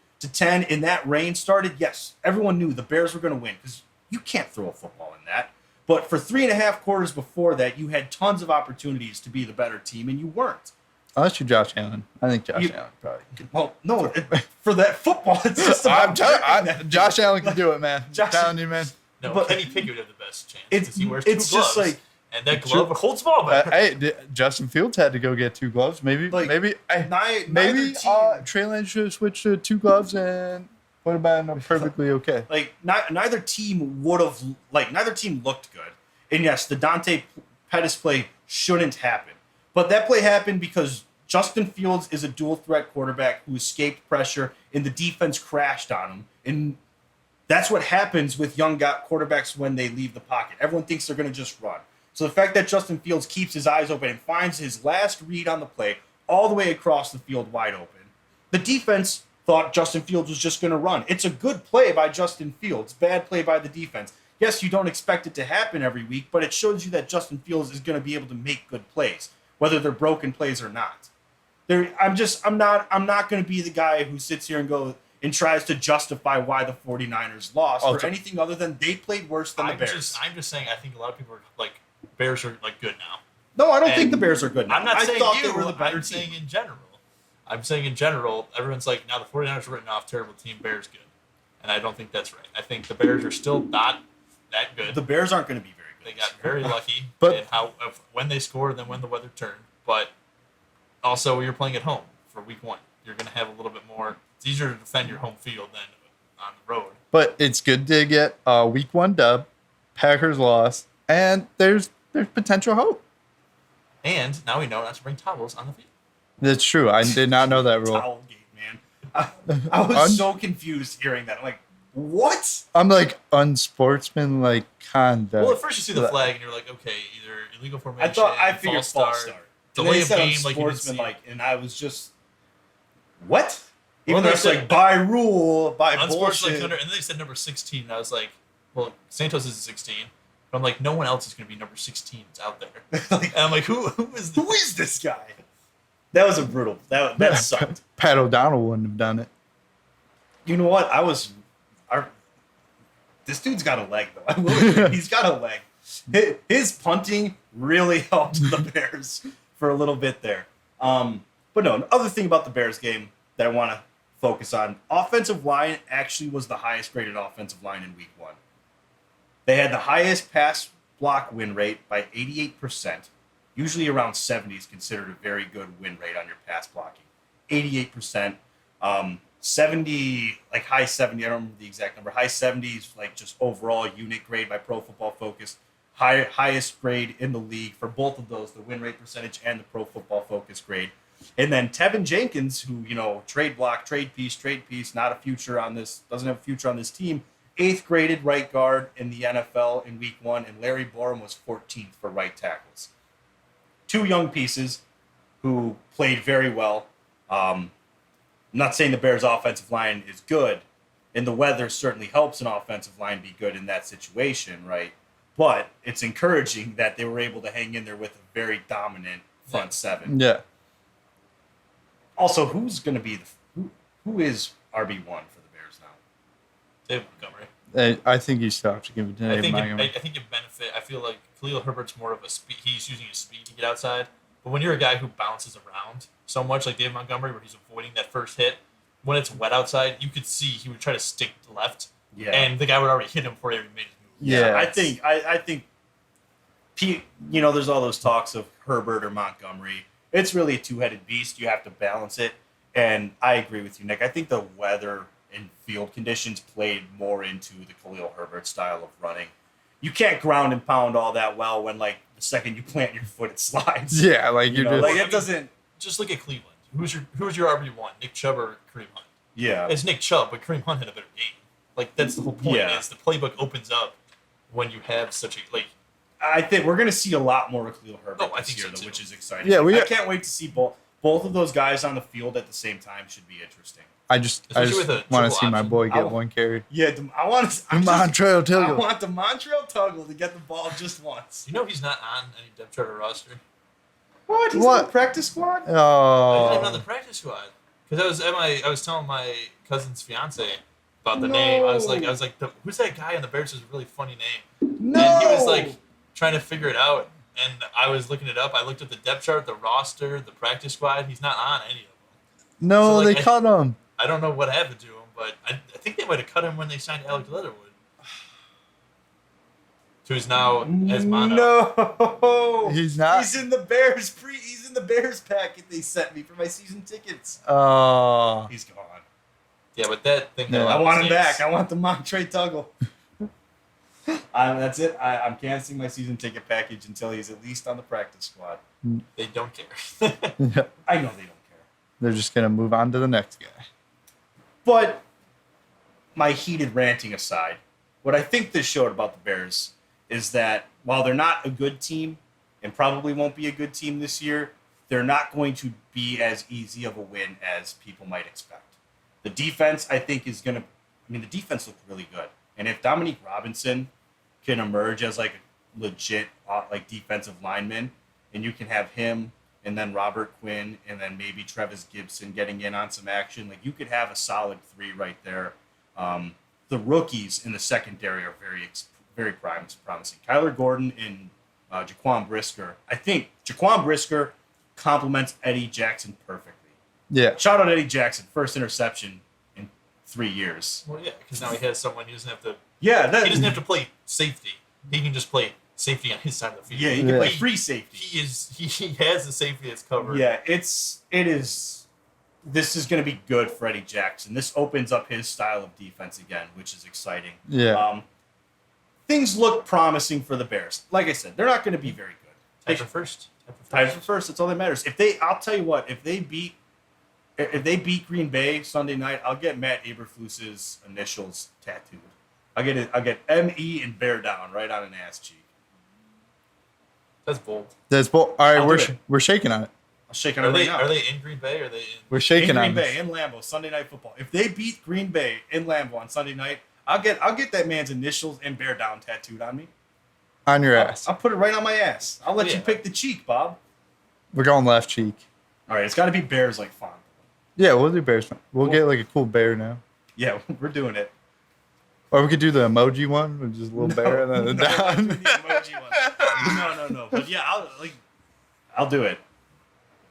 and that rain started, yes, everyone knew the Bears were going to win because you can't throw a football in that. But for 3.5 quarters before that, you had tons of opportunities to be the better team, and you weren't. Unless you're Josh Allen. I think Josh Allen probably. Well, no, for that football, it's just about Josh Allen can do it, man. I'm telling you, man. No, But- Kenny Pickett would have the best chance It's- because he wears two it's gloves. just like- and that glove holds the ball better. Justin Fields had to go get 2 gloves. Maybe Neither maybe team, Trey Lance should have switched to 2 gloves and would have been perfectly okay. neither team looked good. And yes, the Dante Pettis play shouldn't happen. But that play happened because Justin Fields is a dual threat quarterback who escaped pressure and the defense crashed on him. And that's what happens with young quarterbacks when they leave the pocket. Everyone thinks they're going to just run. So the fact that Justin Fields keeps his eyes open and finds his last read on the play all the way across the field wide open, the defense thought Justin Fields was just going to run. It's a good play by Justin Fields, bad play by the defense. Yes, you don't expect it to happen every week, but it shows you that Justin Fields is going to be able to make good plays, whether they're broken plays or not. I'm not going to be the guy who sits here and tries to justify why the 49ers lost or anything other than they played worse than the Bears. I'm just saying I think a lot of people are like, Bears are like good now. No, I don't think the Bears are good now. I'm not saying thought you. they were the better I'm team. saying in general. I'm saying in general, everyone's like, now the 49ers are written off, terrible team, Bears good. And I don't think that's right. I think the Bears are still not that good. The Bears aren't going to be very good. They got very lucky But- when they scored and then when the weather turned. But also, you're playing at home for week 1. You're going to have a little bit more. It's easier to defend your home field than on the road. But it's good to get a week 1 dub. Packers lost, and there's potential hope. And now we know not to bring towels on the field. That's true. I did not know that rule. Towel gate, man. I was so confused hearing that. I'm like, what? I'm like unsportsmanlike conduct. Well, at first you see the flag and you're like, okay, either illegal formation, I figured false start. delay They of said game, like you didn't see. unsportsmanlike, and I was just, what? Even Well, though they it's said- like by rule, by Unsportsmanlike bullshit. under, and then they said number 16. And I was like, well, Santos is 16. But I'm like, no one else is going to be number 16 out there. Like, And I'm like, who is this guy? That was a brutal. That sucked. Pat O'Donnell wouldn't have done it. You know what? This dude's got a leg, though. I will admit, he's got a leg. His punting really helped the Bears for a little bit there. But no, other thing about the Bears game that I want to focus on, offensive line actually was the highest graded offensive line in week 1. They had the highest pass block win rate by 88%. Usually around 70 is considered a very good win rate on your pass blocking. 88%. 70, like high 70, I don't remember the exact number. High 70s, like just overall unit grade by Pro Football Focus. Highest grade in the league for both of those, the win rate percentage and the Pro Football Focus grade. And then Tevin Jenkins, who, trade block, trade piece, not a future on this, doesn't have a future on this team. 8th graded right guard in the NFL in week 1, and Larry Borum was 14th for right tackles. 2 young pieces who played very well. I'm not saying the Bears' offensive line is good, and the weather certainly helps an offensive line be good in that situation, right? But it's encouraging that they were able to hang in there with a very dominant front seven. Yeah. Also, who's going to be who is RB1 for the Bears now? David Montgomery. I think you still have to give it to David Montgomery. I think it benefit. I feel like Khalil Herbert's more of a speed. He's using his speed to get outside. But when you're a guy who bounces around so much, like David Montgomery, where he's avoiding that first hit, when it's wet outside, you could see he would try to stick left, and the guy would already hit him before he even made his move. Yeah, I think, there's all those talks of Herbert or Montgomery. It's really a two-headed beast. You have to balance it, and I agree with you, Nick. I think the weather and field conditions played more into the Khalil Herbert style of running. You can't ground and pound all that well when, like, the second you plant your foot, it slides. Yeah, like you just like it doesn't. Just look at Cleveland. Who's your RB1? Nick Chubb or Kareem Hunt? Yeah, it's Nick Chubb, but Kareem Hunt had a better game. Like, that's the whole point. Yeah. Is the playbook opens up when you have such a I think we're going to see a lot more of Khalil Herbert this year, so which is exciting. Yeah, I can't wait to see both of those guys on the field at the same time. Should be interesting. I just with a want to triple see my option. boy get one carry. Yeah, I want to. Montreal I Tuggle. want the Montreal Tuggle to get the ball just once. You know he's not on any depth chart or roster. What? He's on the practice squad? He's not even Oh, on the practice squad. Because I was telling my cousin's fiance about the name. I was like, who's that guy on the Bears? Is a really funny name. No. And he was like trying to figure it out, and I was looking it up. I looked at the depth chart, the roster, the practice squad. He's not on any of them. no, So, like, they cut him. I don't know what happened to him, but I think they might have cut him when they signed Alex Leatherwood. Who's now as mono. No, He's not. He's in the Bears He's in the Bears packet they sent me for my season tickets. Oh, He's gone. Yeah, but that thing. Yeah. I want him back. I want the Montreal Tuggle. That's it. I'm canceling my season ticket package until he's at least on the practice squad. They don't care. I know they don't care. they're just gonna move on to the next guy. But my heated ranting aside, what I think this showed about the Bears is that while they're not a good team and probably won't be a good team this year, they're not going to be as easy of a win as people might expect. The defense, I think, is going to – the defense looked really good. And if Dominique Robinson can emerge as, like, a legit, defensive lineman, and you can have him and then Robert Quinn and then maybe Travis Gibson getting in on some action, like, you could have a solid 3 right there. The rookies in the secondary are very promising. Kyler Gordon and Jaquan Brisker. I think Jaquan Brisker complements Eddie Jackson perfectly. Yeah. Shout out Eddie Jackson, first interception in 3 years. Well, yeah, because now he has someone he doesn't have to. Yeah, He doesn't have to play safety. He can just play safety on his side of the field. Yeah, he can play free safety. He has the safety that's covered. Yeah, it is. This is going to be good for Eddie Jackson. This opens up his style of defense again, which is exciting. Yeah. Things look promising for the Bears. Like I said, they're not going to be very good. Tied for first. Tied for first. That's all that matters. I'll tell you what. If they beat Green Bay Sunday night, I'll get Matt Eberflus's initials tattooed. I'll get M.E. and bear down right on an ass cheek. That's bold. All right, I'll do it. we're shaking on it. I'll shake on it right now. Are they in Green Bay? Or are they in? We're shaking in on Green this. Bay in Lambeau Sunday Night Football. If they beat Green Bay in Lambeau on Sunday night, I'll get that man's initials and bear down tattooed on me. On your ass. I'll put it right on my ass. I'll let you Yeah. pick the cheek, Bob. We're going left cheek. All right, it's got to be Bears like font. Yeah, we'll do Bears. We'll get like a cool bear now. Yeah, we're doing it. Or we could do the emoji one with just a little bear and then No, down. the emoji one. No. But yeah, I'll do it.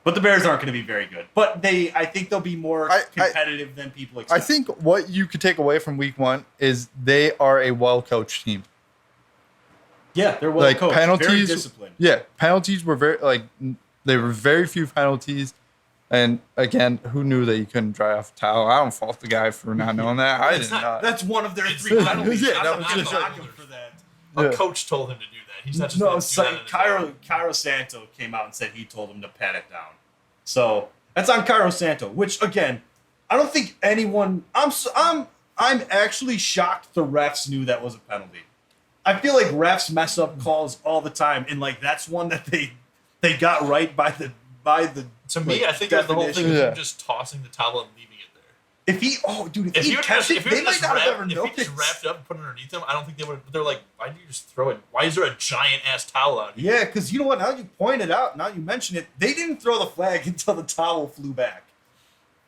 But the Bears aren't going to be very good. But I think they'll be more competitive than people expect. I think what you could take away from week 1 is they are a well-coached team. Yeah, they're well Like coached, penalties, very disciplined. Yeah, penalties were there were very few penalties. And again, who knew that you couldn't dry off a towel? I don't fault the guy for not knowing that. I did not. That's one of their 3 penalties. Yeah, that I'm was not just knocking him for that. A coach told him to do that. He's not just No, gonna it's do like that on his own. Cairo Santo came out and said he told him to pat it down. So that's on Cairo Santo, which again, I don't think anyone. I'm actually shocked the refs knew that was a penalty. I feel like refs mess up calls all the time, and like that's one that they got right by the. To me, I think it was the whole thing of Yeah. him just tossing the towel and leaving it there. If he catch it, they might not have ever if he noticed. just wrapped it up and put it underneath him, I don't think they would. They're like, why do you just throw it? Why is there a giant ass towel out here? Yeah, because you know what? Now you point it out. Now you mention it. They didn't throw the flag until the towel flew back.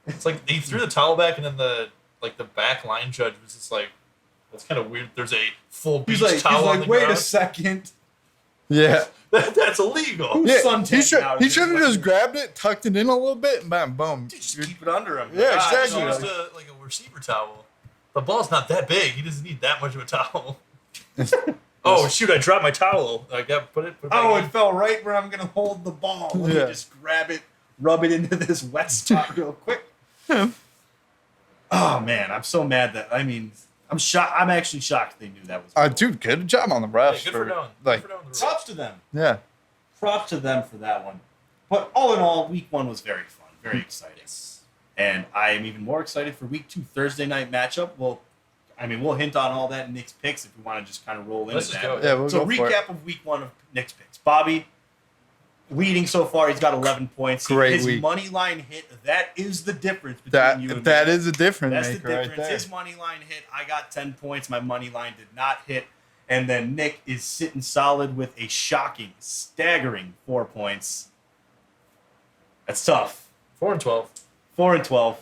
It's like he threw the towel back, and then the back line judge was just like, that's kind of weird. There's a full beach towel on the wait a ground. second. Yeah. That's illegal. Yeah, Suntan he should have just grabbed it, tucked it in a little bit, and bam, boom. Just keep it under him. Yeah, God, exactly. It's just like a receiver towel. The ball's not that big. He doesn't need that much of a towel. Oh shoot! I dropped my towel. I got put it. Back Oh, in. it fell right where I'm gonna hold the ball. Let me Yeah. just grab it, rub it into this wet spot real quick. Oh man, I'm so mad that I'm shocked. I'm actually shocked they knew that was. Dude, good job on the refs. Yeah, good for Don. Like, Good for Don. Props to them. yeah. Props to them for that one. But all in all, week 1 was very fun, very exciting. And I am even more excited for week 2 Thursday night matchup. We'll hint on all that in Nick's picks if we want to just kind of roll into Let's just that. go. Yeah, we'll So go for it. recap of week 1 of Nick's picks. Bobby leading so far. He's got 11 points. Great His week. money line hit. That is the difference between you and That me. is a difference That's maker the difference. right there. His money line hit. I got 10 points. My money line did not hit. And then Nick is sitting solid with a shocking, staggering 4 points. That's tough. 4-12. 4 and 12.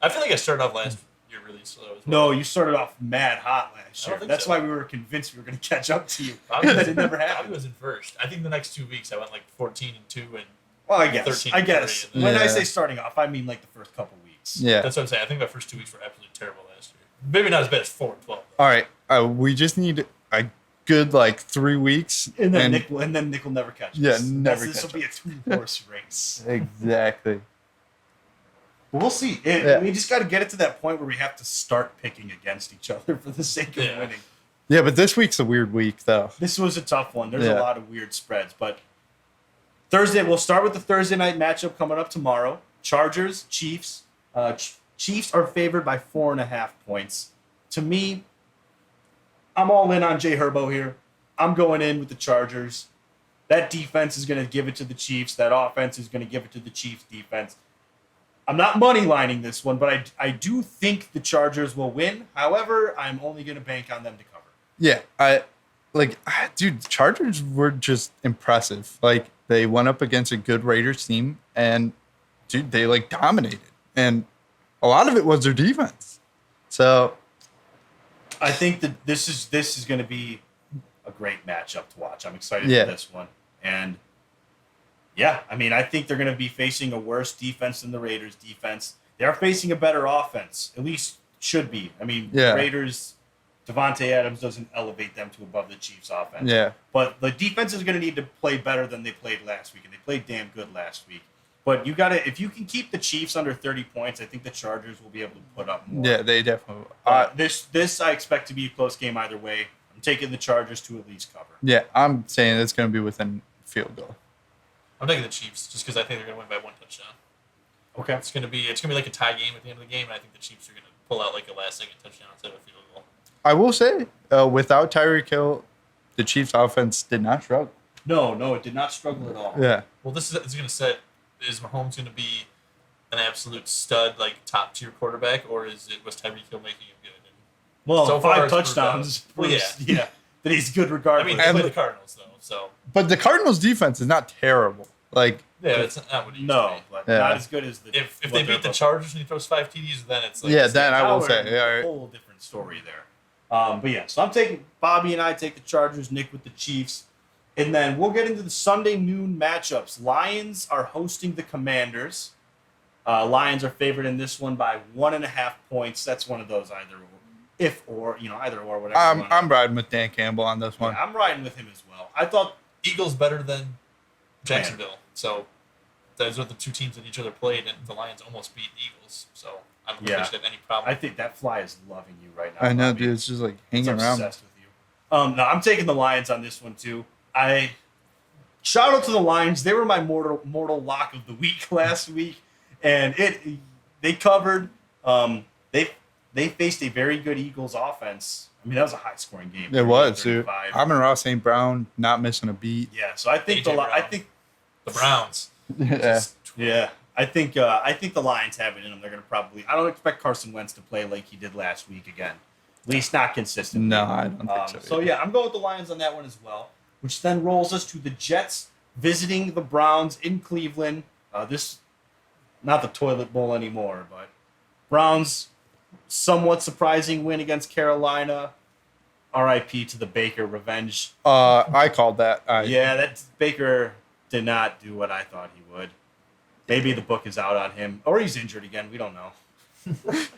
I feel like I started off last year really slow as well. No, you started off mad hot last I year. don't think That's so. why we were convinced we were going to catch up to you. Bobby But was, it never Bobby happened. was in first. I think the next 2 weeks I went like 14-2 and Well, I guess. 13 I guess. and When I Yeah. say starting off, I mean like the first couple weeks. Yeah. that's what I'm saying. I think my first 2 weeks were absolutely terrible last year. Maybe not as bad as 4-12. All right. We just need a good 3 weeks. And then Nick will never catch us. Yeah, never This will catch be a 2-horse race. Exactly. We'll see. Yeah. We just got to get it to that point where we have to start picking against each other for the sake of Yeah. winning. Yeah, but this week's a weird week, though. This was a tough one. There's Yeah. a lot of weird spreads, but Thursday, we'll start with the Thursday night matchup coming up tomorrow. Chargers, Chiefs. Chiefs are favored by 4.5 points. To me, I'm all in on Jay Herbo here. I'm going in with the Chargers. That defense is going to give it to the Chiefs. That offense is going to give it to the Chiefs defense. I'm not money lining this one, but I do think the Chargers will win. However, I'm only going to bank on them to cover. Yeah, dude, the Chargers were just impressive. They went up against a good Raiders team, and dude, they dominated, and a lot of it was their defense. So, I think that this is going to be a great matchup to watch. I'm excited Yeah. for this one, and yeah, I think they're going to be facing a worse defense than the Raiders' defense. They are facing a better offense, at least should be. Yeah. The Raiders, Devontae Adams doesn't elevate them to above the Chiefs' offense. yeah, But the defense is going to need to play better than they played last week, and they played damn good last week. But if you can keep the Chiefs under 30 points, I think the Chargers will be able to put up more. yeah, they definitely. This I expect to be a close game either way. I'm taking the Chargers to at least cover. Yeah, I'm saying it's going to be within field goal. I'm taking the Chiefs just because I think they're going to win by 1 touchdown. Okay. It's going to be like a tie game at the end of the game, and I think the Chiefs are going to pull out a last-second touchdown instead of a field goal. I will say, without Tyreek Hill, the Chiefs' offense did not struggle. No, it did not struggle at all. Yeah, Well, this is going to set. Is Mahomes going to be an absolute stud, top tier quarterback, or was Tyreek Hill making him good? And Well, so far 5 it's proved touchdowns. out. Well, yeah. that he's good I regardless. mean, they play the Cardinals though, so But the Cardinals' defense is not terrible. Like, yeah, it's not what it used no, to be. but Yeah. not as good as the. If what they they're beat the about- Chargers and he throws 5 TDs, then it's like yeah, then I Now will we're say, in yeah, all a right. whole different story there. But yeah, so I'm taking Bobby and I take the Chargers, Nick with the Chiefs, and then we'll get into the Sunday noon matchups. Lions are hosting the Commanders. Lions are favored in this one by 1.5 points. That's one of those either whatever. you I'm riding with Dan Campbell on this one. Yeah, I'm riding with him as well. I thought Eagles better than Jacksonville. So those are the two teams that each other played, and the Lions almost beat Eagles. So I don't think they should have any problem. I think that fly is loving you right now. I know, Bobby. dude. It's just like It's hanging around. obsessed with you. No, I'm taking the Lions on this one too. Shout out to the Lions. They were my mortal lock of the week last week, and they covered. They faced a very good Eagles offense. I mean, that was a high scoring game. It was, dude. 35. Amon-Ra St. Brown not missing a beat. Yeah, so I think AJ Brown. The Browns. Yeah. I think the Lions have it in them. They're going to probably. I don't expect Carson Wentz to play like he did last week again. At least not consistently. No, I don't think so. So yeah, I'm going with the Lions on that one as well. Which then rolls us to the Jets visiting the Browns in Cleveland. This, not the toilet bowl anymore, but Browns somewhat surprising win against Carolina. R.I.P. to the Baker revenge. I called that. Yeah, that Baker did not do what I thought he would. Maybe the book is out on him, or he's injured again. We don't know.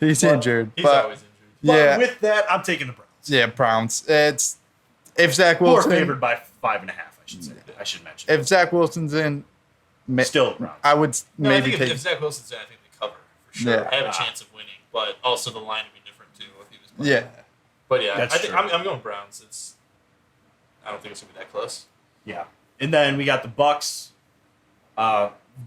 He's injured. He's but always injured. But yeah, with that, I'm taking the Browns. yeah, Browns. It's if Zach Who are Wilson. favored by 5.5. I should say. I should mention. If Zach Wilson's in, Still the Browns. I would No, maybe I think take. if Zach Wilson's in, I think they cover for sure. Yeah. I have a chance of winning, but also the line would be different too if he was playing. Yeah, But yeah, That's I think true. I'm going Browns. I don't think it's gonna be that close. Yeah. And then we got the Bucks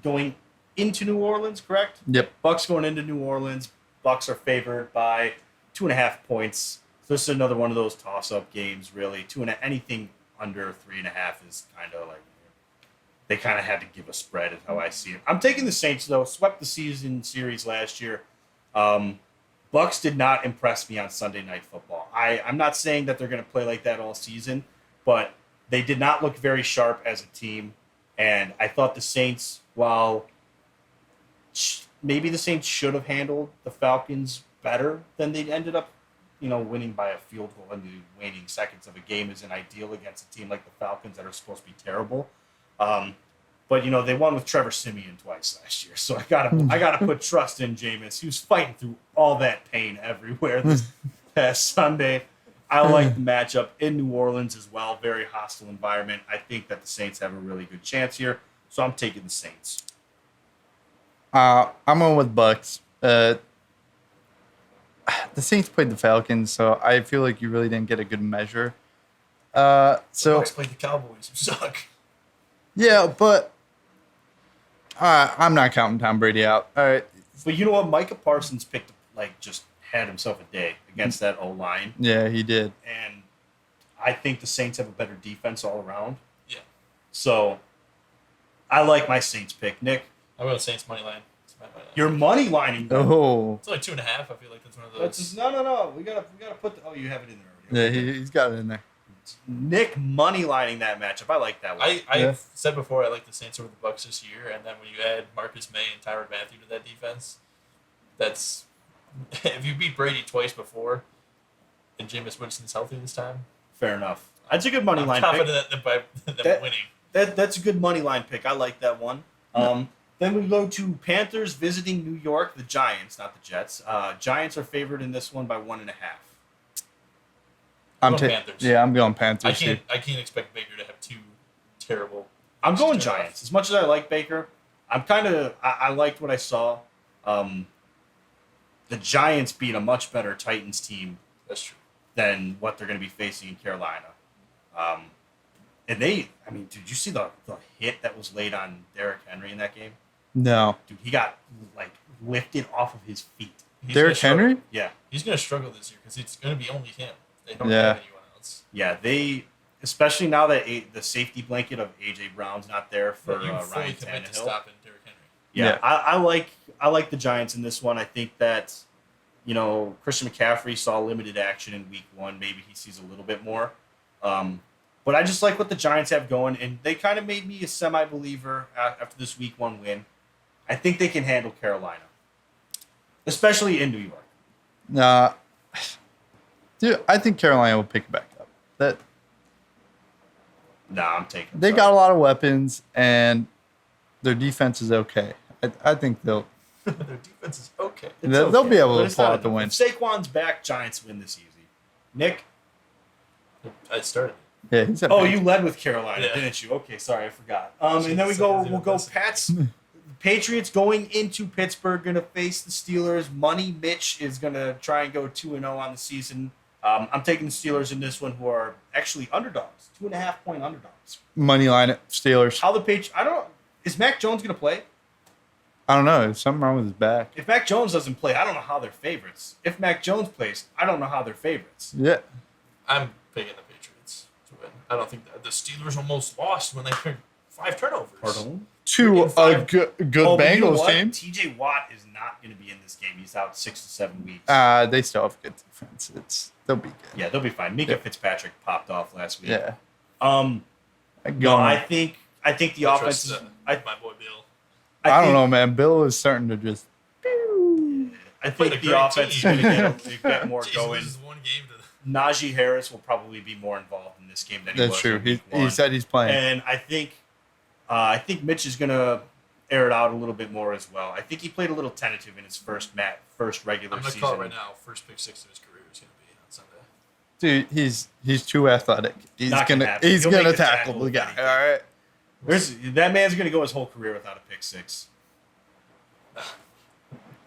going into New Orleans, correct? yep. Bucks going into New Orleans. Bucks are favored by 2.5 points. So this is another one of those toss-up games, really. Anything under 3.5 is kind of like they kind of had to give a spread, is how I see it. I'm taking the Saints though. Swept the season series last year. Bucks did not impress me on Sunday Night Football. I'm not saying that they're going to play like that all season, but they did not look very sharp as a team. And I thought the Saints, while maybe the Saints should have handled the Falcons better than they ended up, winning by a field goal in the waning seconds of a game isn't ideal against a team like the Falcons that are supposed to be terrible. But they won with Trevor Siemian twice last year, so I gotta put trust in Jameis. He was fighting through all that pain everywhere this past Sunday. I like the matchup in New Orleans as well. Very hostile environment. I think that the Saints have a really good chance here, so I'm taking the Saints. I'm going with Bucks. The Saints played the Falcons, so I feel like you really didn't get a good measure. So Bucks played the Cowboys, who suck. yeah, but I'm not counting Tom Brady out. All right. But you know what? Micah Parsons just had himself a day against that O-line, Yeah, he did. and I think the Saints have a better defense all around. Yeah. So I like my Saints pick. Nick, I'm going Saints money line. It's my money line. you're money lining them. Oh, It's only 2.5. I feel like that's one of those. That's no. We gotta put. You have it in there yeah, already. he's got it in there. Nick money lining that matchup. I like that one. I've Yeah. said before I like the Saints over the Bucks this year, and then when you add Marcus May and Tyrann Mathieu to that defense, that's if you beat Brady twice before, and Jameis Winston's healthy this time, Fair enough. That's a good money I'm line pick. confident that by them That- winning. That's a good money line pick. I like that one. Then we go to Panthers visiting New York, the Giants, not the Jets. Giants are favored in this one by 1.5. I'm going Panthers. Yeah, I'm going Panthers. I can't expect Baker to have two terrible. I'm going Terrible. Giants. As much as I like Baker, I liked what I saw. The Giants beat a much better Titans team That's true. than what they're going to be facing in Carolina. And did you see the hit that was laid on Derrick Henry in that game? No. Dude, he got lifted off of his feet. He's Derrick gonna struggle- Henry? Yeah. He's going to struggle this year because it's going to be only him. They don't Yeah. have anyone else. Yeah, especially now that the safety blanket of AJ Brown's not there for You fully Ryan commit to Tannehill. stopping Derrick Henry. Yeah, Yeah. I like the Giants in this one. I think that Christian McCaffrey saw limited action in week 1. Maybe he sees a little bit more. But I just like what the Giants have going, and they kind of made me a semi-believer after this Week 1 win. I think they can handle Carolina, especially in New York. Nah, dude, I think Carolina will pick it back up. Nah, I'm taking. They got a lot of weapons, and their defense is okay. I think they'll Their defense is okay. they'll be able But to pull out the win. If Saquon's back, Giants win this easy. Nick? I started. Yeah, he's a Oh, you led with Carolina, Yeah. didn't you? Okay, sorry, I forgot. And then we'll go Pats. Patriots going into Pittsburgh, going to face the Steelers. Money Mitch is going to try and go 2-0 on the season. I'm taking the Steelers in this one, who are actually underdogs, 2.5-point underdogs. money line it, Steelers. How the Patriots? Is Mac Jones going to play? I don't know. There's something wrong with his back. If Mac Jones doesn't play, I don't know how they're favorites. If Mac Jones plays, I don't know how they're favorites. Yeah. I'm picking the Patriots to win. I don't think the Steelers almost lost when they took 5 turnovers. Pardon? To a Five. good Oh, but you know Bengals what? team. TJ Watt is not going to be in this game. He's out 6 to 7 weeks. They still have good defense. They'll be good. Yeah, they'll be fine. Mika Fitzpatrick popped off last week. Yeah. No, I think the offense is. My boy Bill. I don't know, man. Bill is starting to just. I Played think a the great offense is team. going to get more Jeez, going. loses one game to Najee Harris will probably be more involved in this game than he That's was. true. in He week one. said he's playing. And I think Mitch is going to air it out a little bit more as well. I think he played a little tentative in his first regular I'm going to season. call it right now. First pick 6 of his career is going to be on Sunday. Dude, he's too athletic. He's Not gonna gonna happen. he's He'll gonna make the tackle tackle the if guy. anything. All right. That man's going to go his whole career without a pick 6.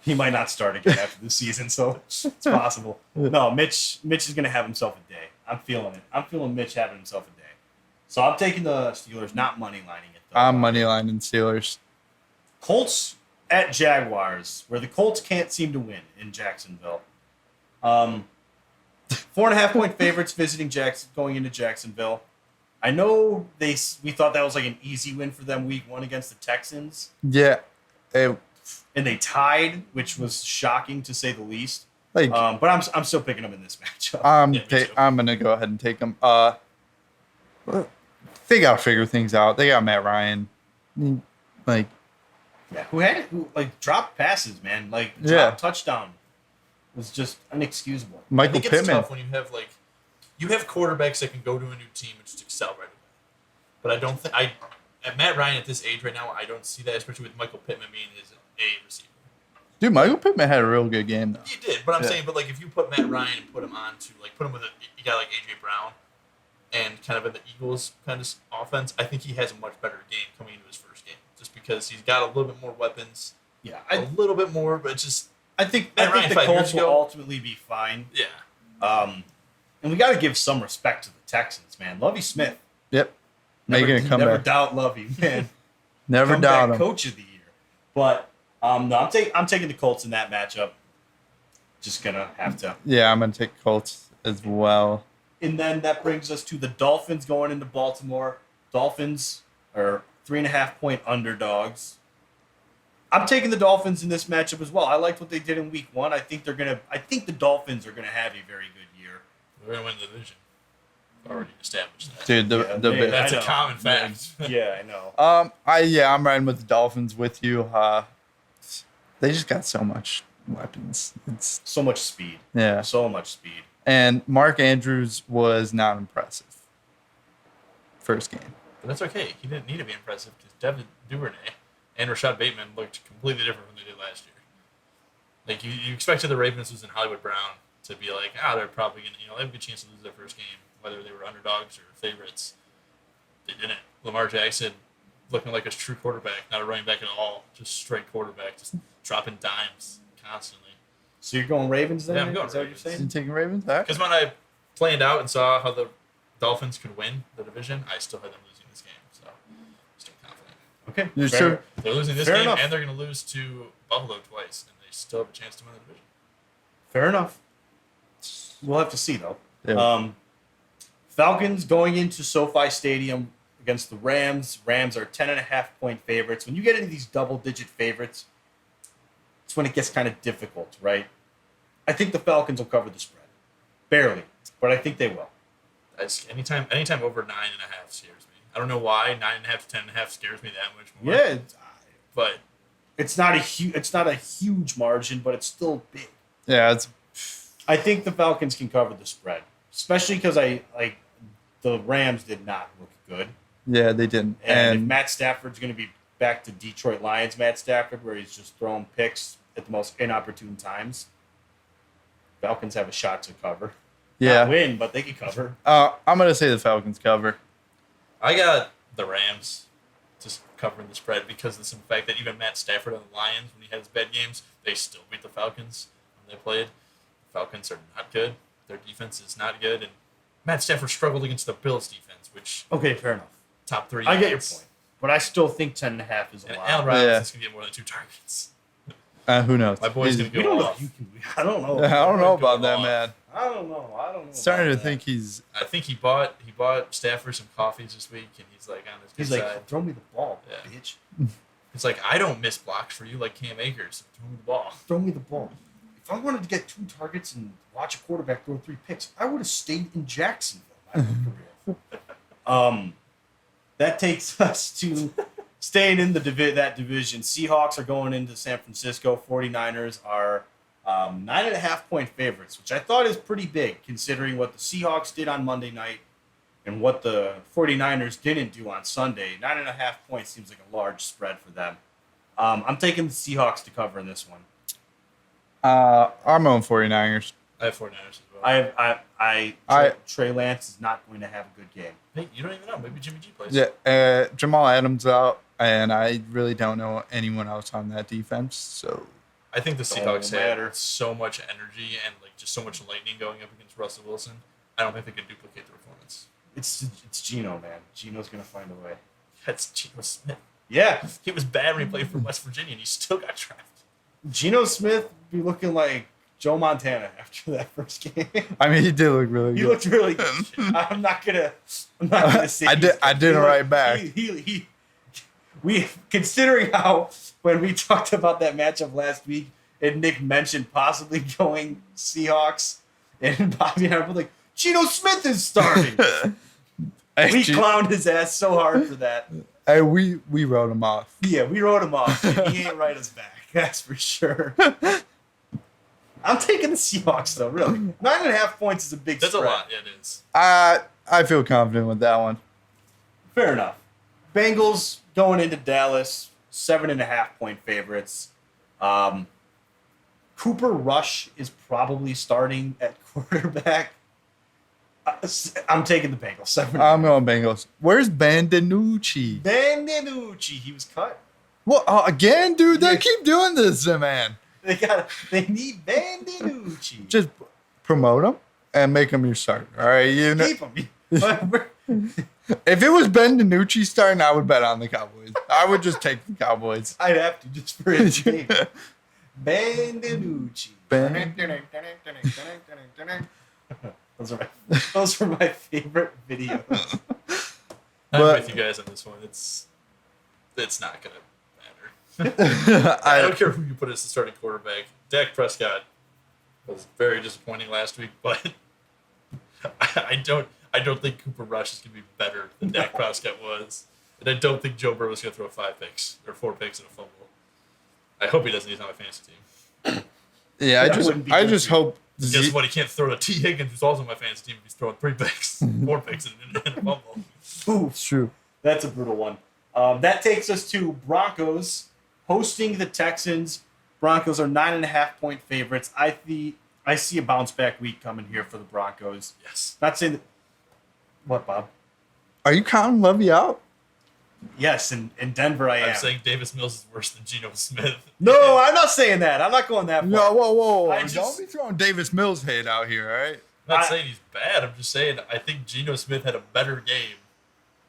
He might not start again after the season, so it's possible. No, Mitch is going to have himself a day. I'm feeling it. I'm feeling Mitch having himself a day. So I'm taking the Steelers, not money lining it, though. I'm money lining Steelers. Colts at Jaguars, where the Colts can't seem to win in Jacksonville. 4.5-point favorites going into Jacksonville. I know we thought that was like an easy win for them week 1 against the Texans, Yeah. and they tied, which was shocking to say the least. Like But I'm still picking them in this matchup. Yeah, me too. I'm gonna go ahead and take them. They gotta figure things out. They got Matt Ryan. Like Yeah, who dropped passes, man, Yeah. touchdown was just inexcusable. I Michael think it's Pittman. tough when you have quarterbacks that can go to a new team and just excel right away. But I don't think at Matt Ryan at this age right now, I don't see that, especially with Michael Pittman being his A receiver. Dude, Michael Pittman had a real good game though. He did, but I'm Yeah. saying, if you put Matt Ryan and put him with a guy like AJ Brown, and kind of in the Eagles kind of offense, I think he has a much better game coming into his first game, just because he's got a little bit more weapons, Yeah, a little bit more, but just I think Matt Ryan the 5 years Colts will ago- ultimately be fine. yeah. And we got to give some respect to the Texans, man. Lovey Smith. Yep. Making a Never comeback. doubt Lovey, man. Never Comeback doubt him. Coach of the year. But no, I'm taking the Colts in that matchup. Just gonna have to. Yeah, I'm gonna take Colts as well. And then that brings us to the Dolphins going into Baltimore. Dolphins are 3.5-point underdogs. I'm taking the Dolphins in this matchup as well. I liked what they did in week 1. I think the Dolphins are gonna have a very good year. We're gonna win the division. Already established that. Dude, Yeah, the man. bit. That's I a know. common fact. Yeah, I know. I'm riding with the Dolphins with you. They just got so much weapons. It's So much speed. yeah. So much speed. And Mark Andrews was not impressive. First game. But that's okay. He didn't need to be impressive because Devin Duvernay and Rashad Bateman looked completely different from they did last year. Like you expected the Ravens losing Hollywood Brown to be like, they're probably gonna, they have a good chance to lose their first game, whether they were underdogs or favorites. They didn't. Lamar Jackson looking like a true quarterback, not a running back at all, just straight quarterback, just dropping dimes constantly. So you're going Ravens then? Yeah, I'm going Is that Ravens. what you're You saying? taking Ravens? All right. Because when I planned out and saw how the Dolphins could win the division, I still had them losing this game. So still confident. Okay. You're fair. sure? They're losing this Fair game, enough. and they're going to lose to Buffalo twice, and they still have a chance to win the division. Fair enough. We'll have to see though. Yeah. Falcons going into SoFi Stadium against the Rams. Rams are 10.5-point favorites. When you get into these double-digit favorites, it's when it gets kind of difficult, right? I think the Falcons will cover the spread. Barely, but I think they will. Anytime over 9.5 scares me. I don't know why 9.5 to 10.5 scares me that much more. Yeah, but it's not a huge margin, but it's still big. Yeah, it's. I think the Falcons can cover the spread, especially because the Rams did not look good. Yeah, they didn't. And if Matt Stafford's going to be back to Detroit Lions Matt Stafford, where he's just throwing picks at the most inopportune times, Falcons have a shot to cover. Yeah. Not win, but they can cover. I'm gonna say the Falcons cover. I got the Rams just covering the spread because of the simple fact that even Matt Stafford on the Lions, when he had his bad games, they still beat the Falcons when they played. The Falcons are not good. Their defense is not good, and Matt Stafford struggled against the Bills defense, which Okay, fair enough. top 3. I get your point, but I still think 10.5 is a And lot. Allen Robinson Yeah. is going to get more than 2 targets. Who knows? My boy's going We to don't go know. off. I don't know. I don't know Go about that, off. man. I don't know. Starting to about that. think he's. I think he bought Stafford some coffees this week, and he's like on his good He's like, side. throw me the ball, Yeah. bitch. It's like, I don't miss blocks for you like Cam Akers. Throw me the ball. Throw me the ball. If I wanted to get 2 targets and watch a quarterback throw 3 picks, I would have stayed in Jacksonville my whole career. That takes us to staying in that division. Seahawks are going into San Francisco. 49ers are 9.5-point favorites, which I thought is pretty big considering what the Seahawks did on Monday night and what the 49ers didn't do on Sunday. 9.5 points seems like a large spread for them. I'm taking the Seahawks to cover in this one. I'm on 49ers. I have 49ers as well. Trey Lance is not going to have a good game. Hey, you don't even know. Maybe Jimmy G plays. Yeah, Jamal Adams out, and I really don't know anyone else on that defense. So I think the Don't Seahawks matter. had so much energy and like just so much lightning going up against Russell Wilson. I don't think they could duplicate the performance. It's Geno, man. Geno's going to find a way. That's Geno Smith. Yeah, He was bad when he played for West Virginia, and he still got drafted. Geno Smith be looking like Joe Montana after that first game. I mean, he did look really He good. looked really good. I'm not gonna say I did- I didn't write back. We considering how when we talked about that matchup last week and Nick mentioned possibly going Seahawks and Bobby and I were like, Geno Smith is starting. We clowned his ass so hard for that. Hey, we wrote him off. Yeah, we wrote him off. And he ain't write us back. That's for sure. I'm taking the Seahawks though. Really, 9.5 points is a big That's spread. a lot. Yeah, it is. I feel confident with that one. Fair enough. Bengals going into Dallas, 7.5-point favorites. Cooper Rush is probably starting at quarterback. I'm taking the Bengals. 7. I'm going Bengals. Where's Bandinucci? Bandinucci, he was cut. What again, dude? They Yeah. keep doing this, man. They need Bandinucci. Just promote him and make him your starter. All right, you know. Keep him. If it was Ben DiNucci starting, I would bet on the Cowboys. I would just take the Cowboys. I'd have to just for his name. Bandinucci. Those are my favorite videos. I'm But- with you guys on this one. It's not gonna matter. I don't care who you put as the starting quarterback. Dak Prescott was very disappointing last week, but I don't think Cooper Rush is gonna be better than Dak Prescott was, and I don't think Joe Burrow is gonna throw 5 picks or 4 picks and a fumble. I hope he doesn't. He's on my fantasy team. Yeah, That wouldn't be I good just for you. hope. Guess what? He can't throw to T. Higgins, who's also on my fantasy team. He's throwing 3 picks, 4 picks, and a fumble. Oof. It's true. That's a brutal one. That takes us to Broncos hosting the Texans. Broncos are 9.5-point favorites. I see a bounce back week coming here for the Broncos. Yes. Not saying that. What, Bob? Are you counting Levy out? Yes, in Denver I am. I'm saying Davis Mills is worse than Geno Smith. No, I'm not saying that. I'm not going that far. No, whoa. I Don't just- be throwing Davis Mills hate out here, all right? I'm not I- saying he's bad. I'm just saying I think Geno Smith had a better game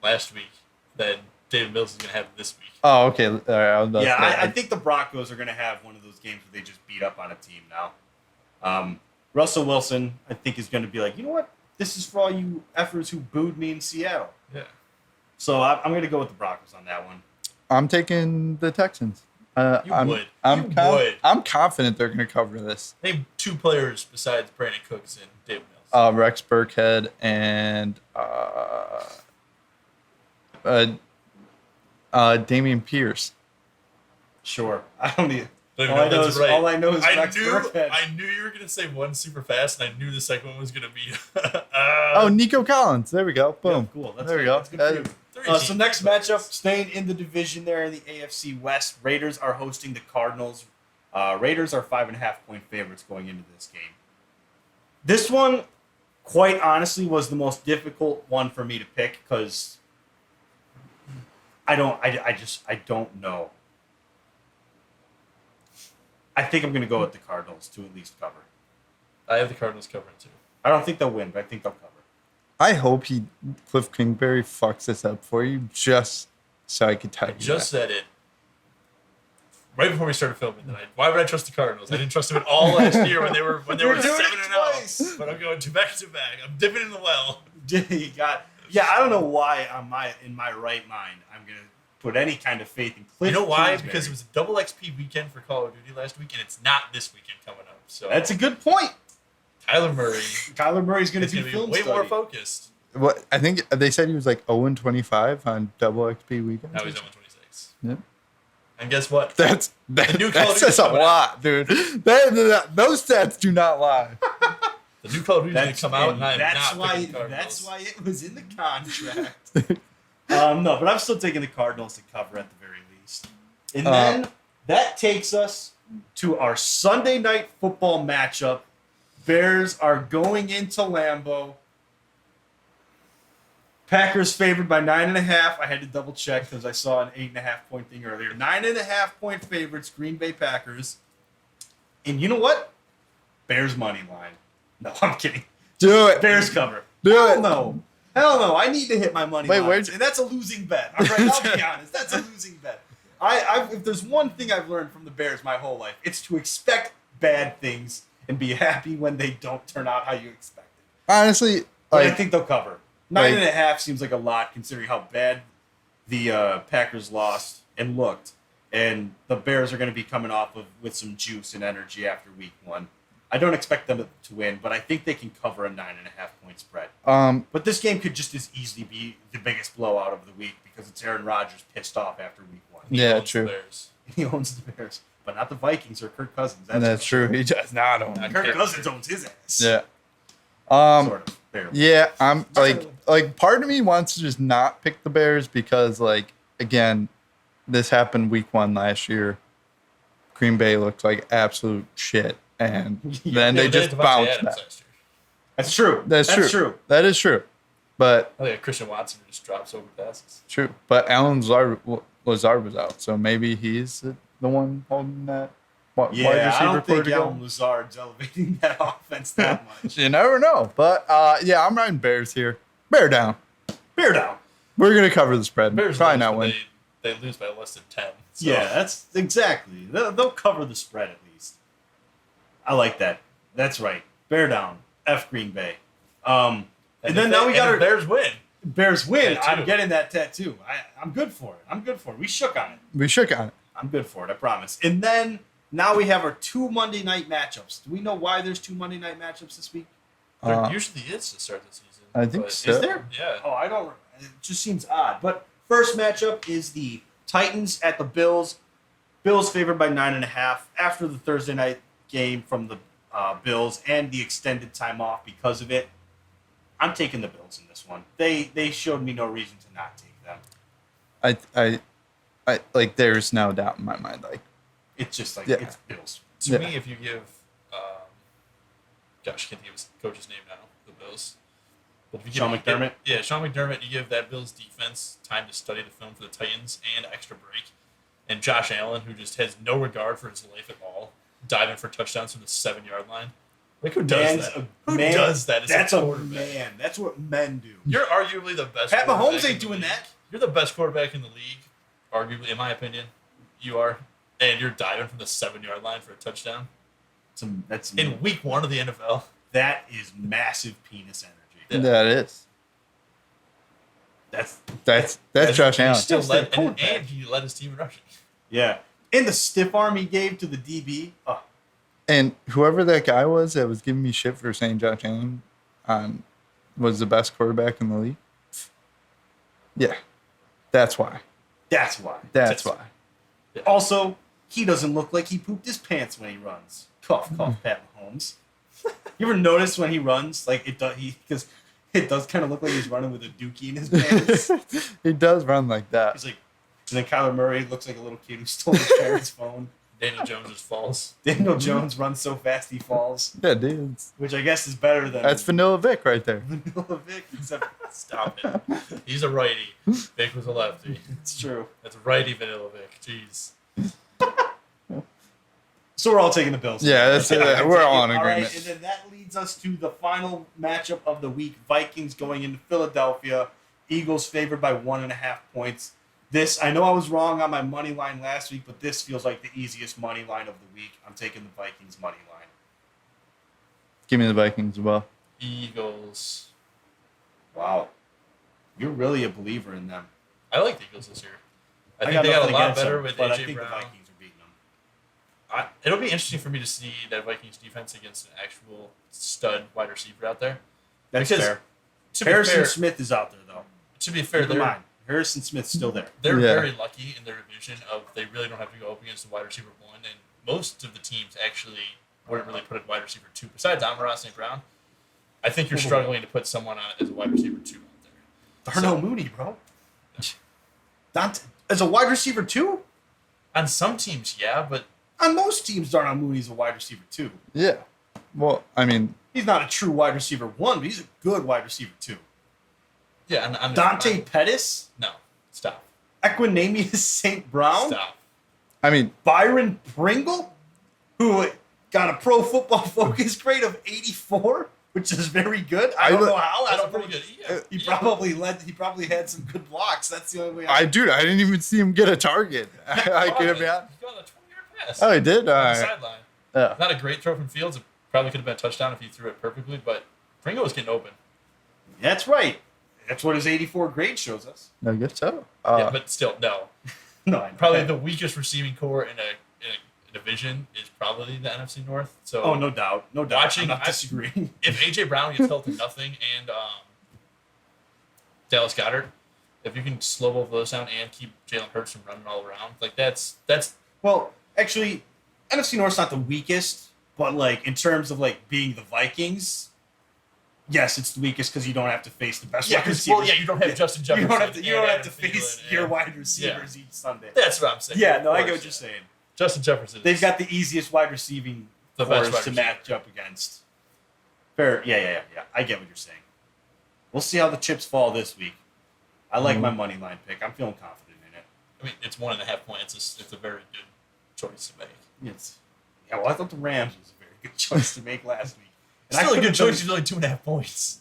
last week than David Mills is going to have this week. Oh, okay. All right, Yeah, I think the Broncos are going to have one of those games where they just beat up on a team now. Russell Wilson, I think, is going to be like, you know what? This is for all you effers who booed me in Seattle. Yeah. So I'm going to go with the Broncos on that one. I'm taking the Texans. You I'm, would. I'm, You conf- would. I'm confident they're going to cover this. Name 2 players besides Brandon Cooks and David Mills. Rex Burkhead and Damian Pierce. Sure. I don't need. Don't All even I know know if is that's right. all I know is Rex knew Burkhead. I knew you were gonna say one super fast, and I knew the second one was gonna be. Nico Collins. There we go. Boom. Yeah, cool. That's there we good. go. That's good for you. So teams. next matchup, staying in the division there in the AFC West, Raiders are hosting the Cardinals. Raiders are 5.5-point favorites going into this game. This one, quite honestly, was the most difficult one for me to pick because I don't know. I think I'm going to go with the Cardinals to at least cover. I have the Cardinals covering too. I don't think they'll win, but I think they'll cover. I hope Cliff Kingsbury fucks this up for you just so I could tell you. Just said it right before we started filming tonight. Why would I trust the Cardinals? I didn't trust them at all last year when they were 7-0. But I'm going back to back. I'm dipping in the well. I don't know why in my right mind I'm going to put any kind of faith in Cliff. You know why? Kingsbury. Because it was a double XP weekend for Call of Duty last week, and it's not this weekend coming up. So That's a good point. Kyler Murray Kyler Murray's going to do be film way study. more focused. What I think they said he was like 0-25 on double XP weekend. Now he's 0-26. Yep. And guess what? That new Call of says Duty's a coming lot, dude. Those stats do not lie. The new Call of Duty is going to come out, and I'm that's not why. picking Cardinals. That's why it was in the contract. No, but I'm still taking the Cardinals to cover at the very least. And then that takes us to our Sunday night football matchup. Bears are going into Lambeau. Packers favored by 9.5. I had to double check because I saw an 8.5-point thing earlier. 9.5-point favorites, Green Bay Packers. And you know what? Bears money line. No, I'm kidding. Do it. Bears cover. Do Hell it. no. Hell no. I need to hit my money Wait, lines. And that's a losing bet. All right, I'll be honest. That's a losing bet. If there's one thing I've learned from the Bears my whole life, it's to expect bad things and be happy when they don't turn out how you expected. Honestly, But I like, think they'll cover. 9.5 seems like a lot considering how bad the Packers lost and looked. And the Bears are going to be coming off with some juice and energy after week 1. I don't expect them to win, but I think they can cover a 9.5-point spread. But this game could just as easily be the biggest blowout of the week because it's Aaron Rodgers pissed off after week 1. yeah, owns the true. Bears. He owns the Bears, but not the Vikings or Kirk Cousins. That's true. He does not own. Kirk Cousins owns his ass. Yeah. Sort of. Barely. Yeah, I'm like part of me wants to just not pick the Bears because like again, this happened week 1 last year. Green Bay looked like absolute shit, and then they just bounced back. That's true. That's true. That is true. But I think Christian Watson who just drops over passes. true. But Alan Lazard was out, so maybe he's the one holding that wide Yeah, I don't receiver think to go. Alan Lazard's elevating that offense that much. You never know. But yeah, I'm riding Bears here. Bear down. Bear down. We're gonna cover the spread. Bears Probably lose, not but win. They lose by less than 10. So. Yeah, that's exactly. They'll cover the spread at least. I like that. That's right. Bear down. F Green Bay. And then now we got our Bears win. Bears win. Tattoo. I'm getting that tattoo. I'm good for it. We shook on it. We shook on it. I'm good for it. I promise. And then now we have our 2 Monday night matchups. Do we know why there's 2 Monday night matchups this week? There usually is to start the season. I think but- so. Is there? Yeah. Oh, I don't. It just seems odd. But first matchup is the Titans at the Bills. Bills favored by 9.5 after the Thursday night game from the Bills and the extended time off because of it. I'm taking the Bills in this one. They showed me no reason to not take them. I like. There's no doubt in my mind. Like, It's just like Yeah. it's Bills. To Yeah. me, if you give, gosh, I can't think of his coach's name now, the Bills. But if you Sean McDermott? Yeah, Sean McDermott. You give that Bills defense time to study the film for the Titans and extra break. And Josh Allen, who just has no regard for his life at all, diving for touchdowns from the 7-yard line. Like, who does that? Who does that as That's a a quarterback? man. That's what men do. You're arguably the best. Pat quarterback Mahomes in ain't the doing league. that. You're the best quarterback in the league, arguably, in my opinion. You are. And you're diving from the 7-yard line for a touchdown. That's In week 1 of the NFL. that is massive penis energy. Yeah. that is. That's Josh He Allen. still Still led, quarterback. and he led his team in rushing. Yeah. And the stiff arm he gave to the DB. Oh, And whoever that guy was that was giving me shit for saying Josh Allen was the best quarterback in the league. Yeah, that's why. That's why. That's why. Also, he doesn't look like he pooped his pants when he runs. Cough, cough, Pat Mahomes. You ever notice when he runs, like it does? Because it does kind of look like he's running with a dookie in his pants. He does run like that. He's like, and then Kyler Murray looks like a little kid who stole his parents' phone. Daniel Jones just falls. Daniel Jones runs so fast he falls. Yeah, dude. Which I guess is better than That's Vanilla Vic right there. Vanilla Vic. Except Stop it. He's a righty. Vic was a lefty. it's true. That's righty Vanilla Vic. Jeez. So we're all taking the Bills. Yeah, that's we're all in All agreement. right, and then that leads us to the final matchup of the week. Vikings going into Philadelphia. Eagles favored by 1.5 points. This, I know I was wrong on my money line last week, but this feels like the easiest money line of the week. I'm taking the Vikings money line. Give me the Vikings as well. Eagles. Wow. You're really a believer in them. I like the Eagles this year. I think they got a lot against better them, with but I AJ think Brown. the Vikings are beating them. It'll be interesting for me to see that Vikings defense against an actual stud wide receiver out there. That's Because fair. To be Harrison fair, Smith is out there, though. to be fair, Keep in they're mind, Harrison Smith's still there. they're Yeah. very lucky in their division of they really don't have to go up against the wide receiver one, and most of the teams actually wouldn't really put a wide receiver two besides Amon-Ra St. Brown. I think you're struggling to put someone on as a wide receiver two out there. Darnell Mooney, bro. Dante, as a wide receiver, too? On some teams, yeah, but On most teams, Darnell Mooney's a wide receiver, too. Yeah. Well, I mean, He's not a true wide receiver one, but he's a good wide receiver, too. yeah. On Dante Pettis? no, stop, Equinemius St. Brown? stop. I mean, Byron Pringle? Who got a pro football focus grade of 84? Which is very good. I don't know how. I That's don't pretty know. good. Yeah, He yeah. probably had some good blocks. That's the only way I didn't even see him get a target. I could have been. He got a 20-yard pass. Oh, he did. All on the right. sideline. Yeah. Not a great throw from Fields. It probably could have been a touchdown if he threw it perfectly, but Pringle was getting open. That's right. That's what his 84 grade shows us. I guess so. Yeah, but still, no. No, I know. Probably the weakest receiving core in a division is probably the NFC North. So Oh, no doubt. No doubt. Watching- I'm not disagreeing. if AJ Brown gets held to nothing and Dallas Goedert, if you can slow both of those down and keep Jalen Hurts from running all around, like that's Well, actually, NFC North's not the weakest, but like in terms of like being the Vikings, yes, it's the weakest because you don't have to face the best wide receivers. you don't have Justin You Jefferson. don't have to. You and don't have to Adam face Thielen your and- wide receivers each Sunday. That's what I'm saying. Yeah, Of no, I get course, what you're saying. Justin Jefferson. They've is got the easiest wide receiving the best cores wide to receiver. match up against. Fair, yeah. I get what you're saying. We'll see how the chips fall this week. I like my money line pick. I'm feeling confident in it. I mean, it's 1.5 points. It's a very good choice to make. Well, I thought the Rams was a very good choice to make last week. And I Still a couldn't good have choice. It's only 2.5 points.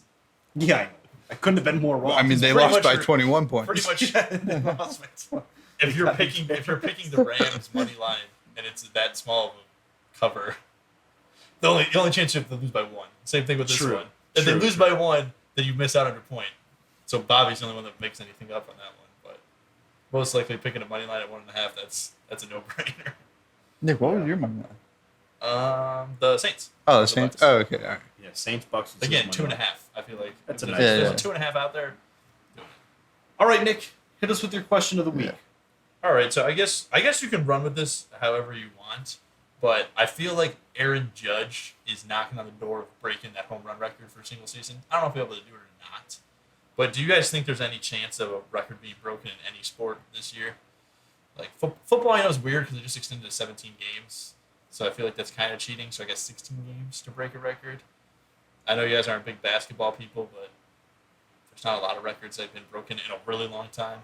done- Yeah, I know. I couldn't have been more wrong. I mean, they pretty lost much by for- 21 points. Pretty much. They lost by 20. If you're picking the Rams money line and it's that small of a cover, the only chance you have to lose by one. Same thing with this True. one. If they True, lose true. by one, then you miss out on your point. So Bobby's the only one that makes anything up on that one. But most likely picking a money line at 1.5, that's a no-brainer. Nick, what was your money line? The Saints. Oh, the The Saints. Bucks. Oh, okay. All right. Yeah, Saints Bucks. was Again, his 2.5. money line. I feel like That's if a there's, nice if one. there's a 2.5 out there. Do it. All right, Nick, hit us with your question of the week. Yeah. All right, so I guess you can run with this however you want, but I feel like Aaron Judge is knocking on the door of breaking that home run record for a single season. I don't know if he'll be able to do it or not, but do you guys think there's any chance of a record being broken in any sport this year? Like football, I know is weird because it just extended to 17 games, so I feel like that's kind of cheating. So I guess 16 games to break a record. I know you guys aren't big basketball people, but there's not a lot of records that have been broken in a really long time,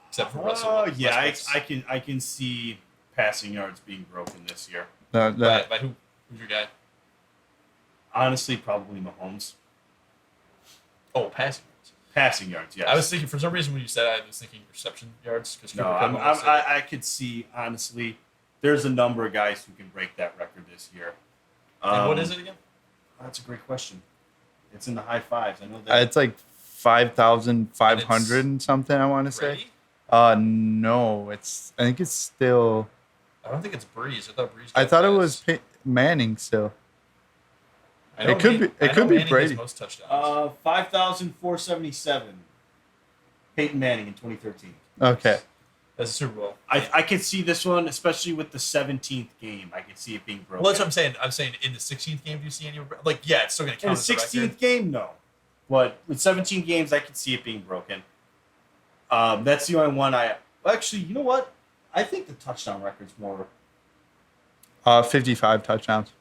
except for Russell. Oh yeah, Westbrook's. I can see passing yards being broken this year. By who? Who's your guy? Honestly, probably Mahomes. Oh, passing yards. Passing yards, yes. I was thinking for some reason when you said I was thinking reception yards because No, I could see honestly. There's a number of guys who can break that record this year. And what is it again? That's a great question. It's in the high fives. I know that. It's like 5,500 and something, I want to say. Brady? No, I think it's still, I don't think it's Breeze. I thought Breeze. I got thought it that. was Manning still. I know It could be- it could be Manning has Brady. most touchdowns. 5,477. Peyton Manning in 2013. Okay. That's a Super Bowl. I could see this one, especially with the 17th game. I could see it being broken. Well, that's what I'm saying. I'm saying in the 16th game, do you see any? Like, yeah, it's still going to In count the as a record. 16th game, no. But with 17 games, I could see it being broken. That's the only one actually, you know what? I think the touchdown record's more. 55 touchdowns.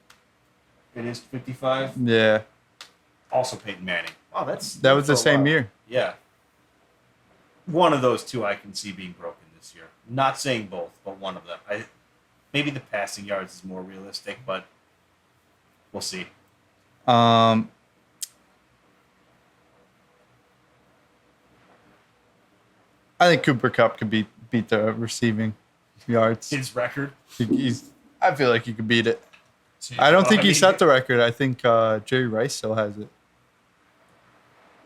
It is 55. Yeah. Also Peyton Manning. Wow, That was the same year. Yeah. One of those two I can see being broken this year. Not saying both, but one of them. Maybe the passing yards is more realistic, but we'll see. I think Cooper Kupp could beat the receiving yards. His record. I feel like he could beat it. So, I don't think I he mean- set the record. I think Jerry Rice still has it.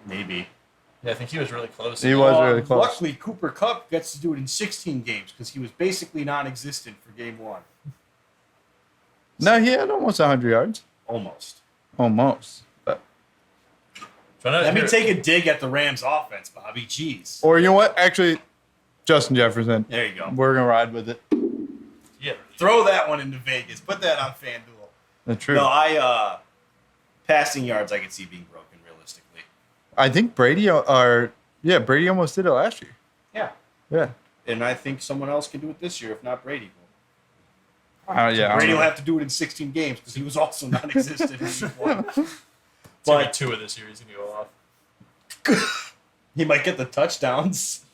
Maybe. Yeah, I think he was really close. He was really close. Luckily, Cooper Kupp gets to do it in 16 games because he was basically non-existent for game one. No, he had almost 100 yards. Almost. Almost. But, Let me take a dig at the Rams offense, Bobby. Jeez. or you know what? Actually, Justin Jefferson. There you go. We're going to ride with it. Yeah. Throw that one into Vegas. Put that on FanDuel. That's true. No, passing yards I could see being broken realistically. I think Brady Brady almost did it last year. Yeah. Yeah. And I think someone else can do it this year, if not Brady. Yeah. Brady will have to do it in 16 games because he was also non-existent in week one. But But two of this year, he's going to go off. he might get the touchdowns.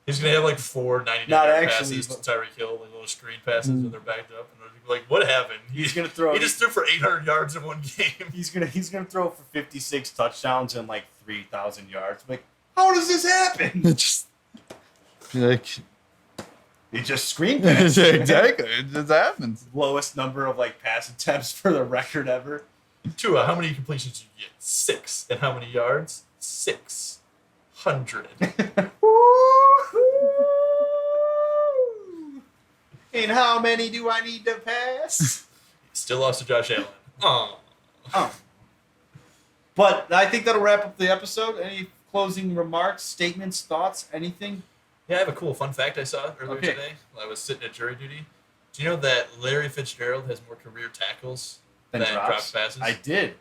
He's going to have like 4 99 Not yard actually, passes but- to Tyreek Hill, like little screen passes when they're backed up. And they're like, what happened? He's gonna throw. He just threw for 800 yards in one game. He's gonna throw for 56 touchdowns and like 3,000 yards. Like, how does this happen? It just like He just screen passed. exactly. It just happens. Lowest number of like pass attempts for the record ever. Tua, how many completions did you get? 6. And how many yards? 600. And how many do I need to pass? Still lost to Josh Allen. Oh. But I think that'll wrap up the episode. Any closing remarks, statements, thoughts, anything? Yeah, I have a cool fun fact I saw earlier Okay. today while I was sitting at jury duty. Do you know that Larry Fitzgerald has more career tackles than drop passes? I did.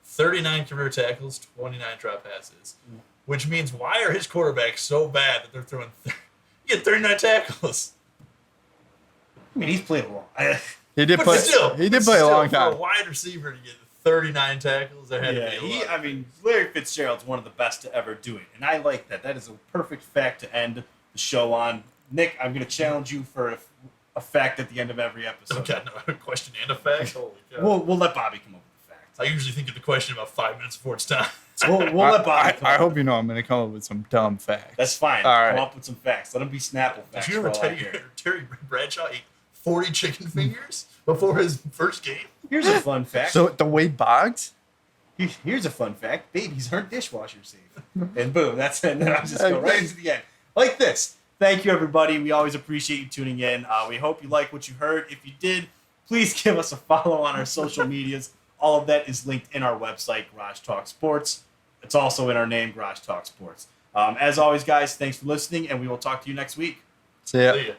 39 career tackles, 29 drop passes. Which means, why are his quarterbacks so bad that they're throwing... He had 39 tackles. I mean, he's played a long. He did But play. still, He did play a long For time. a wide receiver to get 39 tackles, there had to be a lot. I mean, Larry Fitzgerald's one of the best to ever do it, and I like that. That is a perfect fact to end the show on. Nick, I'm going to challenge you for a fact at the end of every episode. Okay, no, a question and a fact. Holy cow. We'll let Bobby come up with the fact. I usually think of the question about 5 minutes before it's time. We'll let Bobby. Come I up. hope you know I'm going to come up with some dumb facts. That's fine. All right. Come up with some facts. Let them be Snapple facts. Did you ever for all I care. Terry Bradshaw ate 40 chicken fingers before his first game? Here's a fun fact. So the Wade Boggs. Here's a fun fact. Babies aren't dishwasher safe. And boom, that's it. And then I'll just go right into the end. Like this. Thank you, everybody. We always appreciate you tuning in. We hope you like what you heard. If you did, please give us a follow on our social medias. All of that is linked in our website, Garage Talk Sports. It's also in our name, Garage Talk Sports. As always, guys, thanks for listening, and we will talk to you next week. See ya. See ya.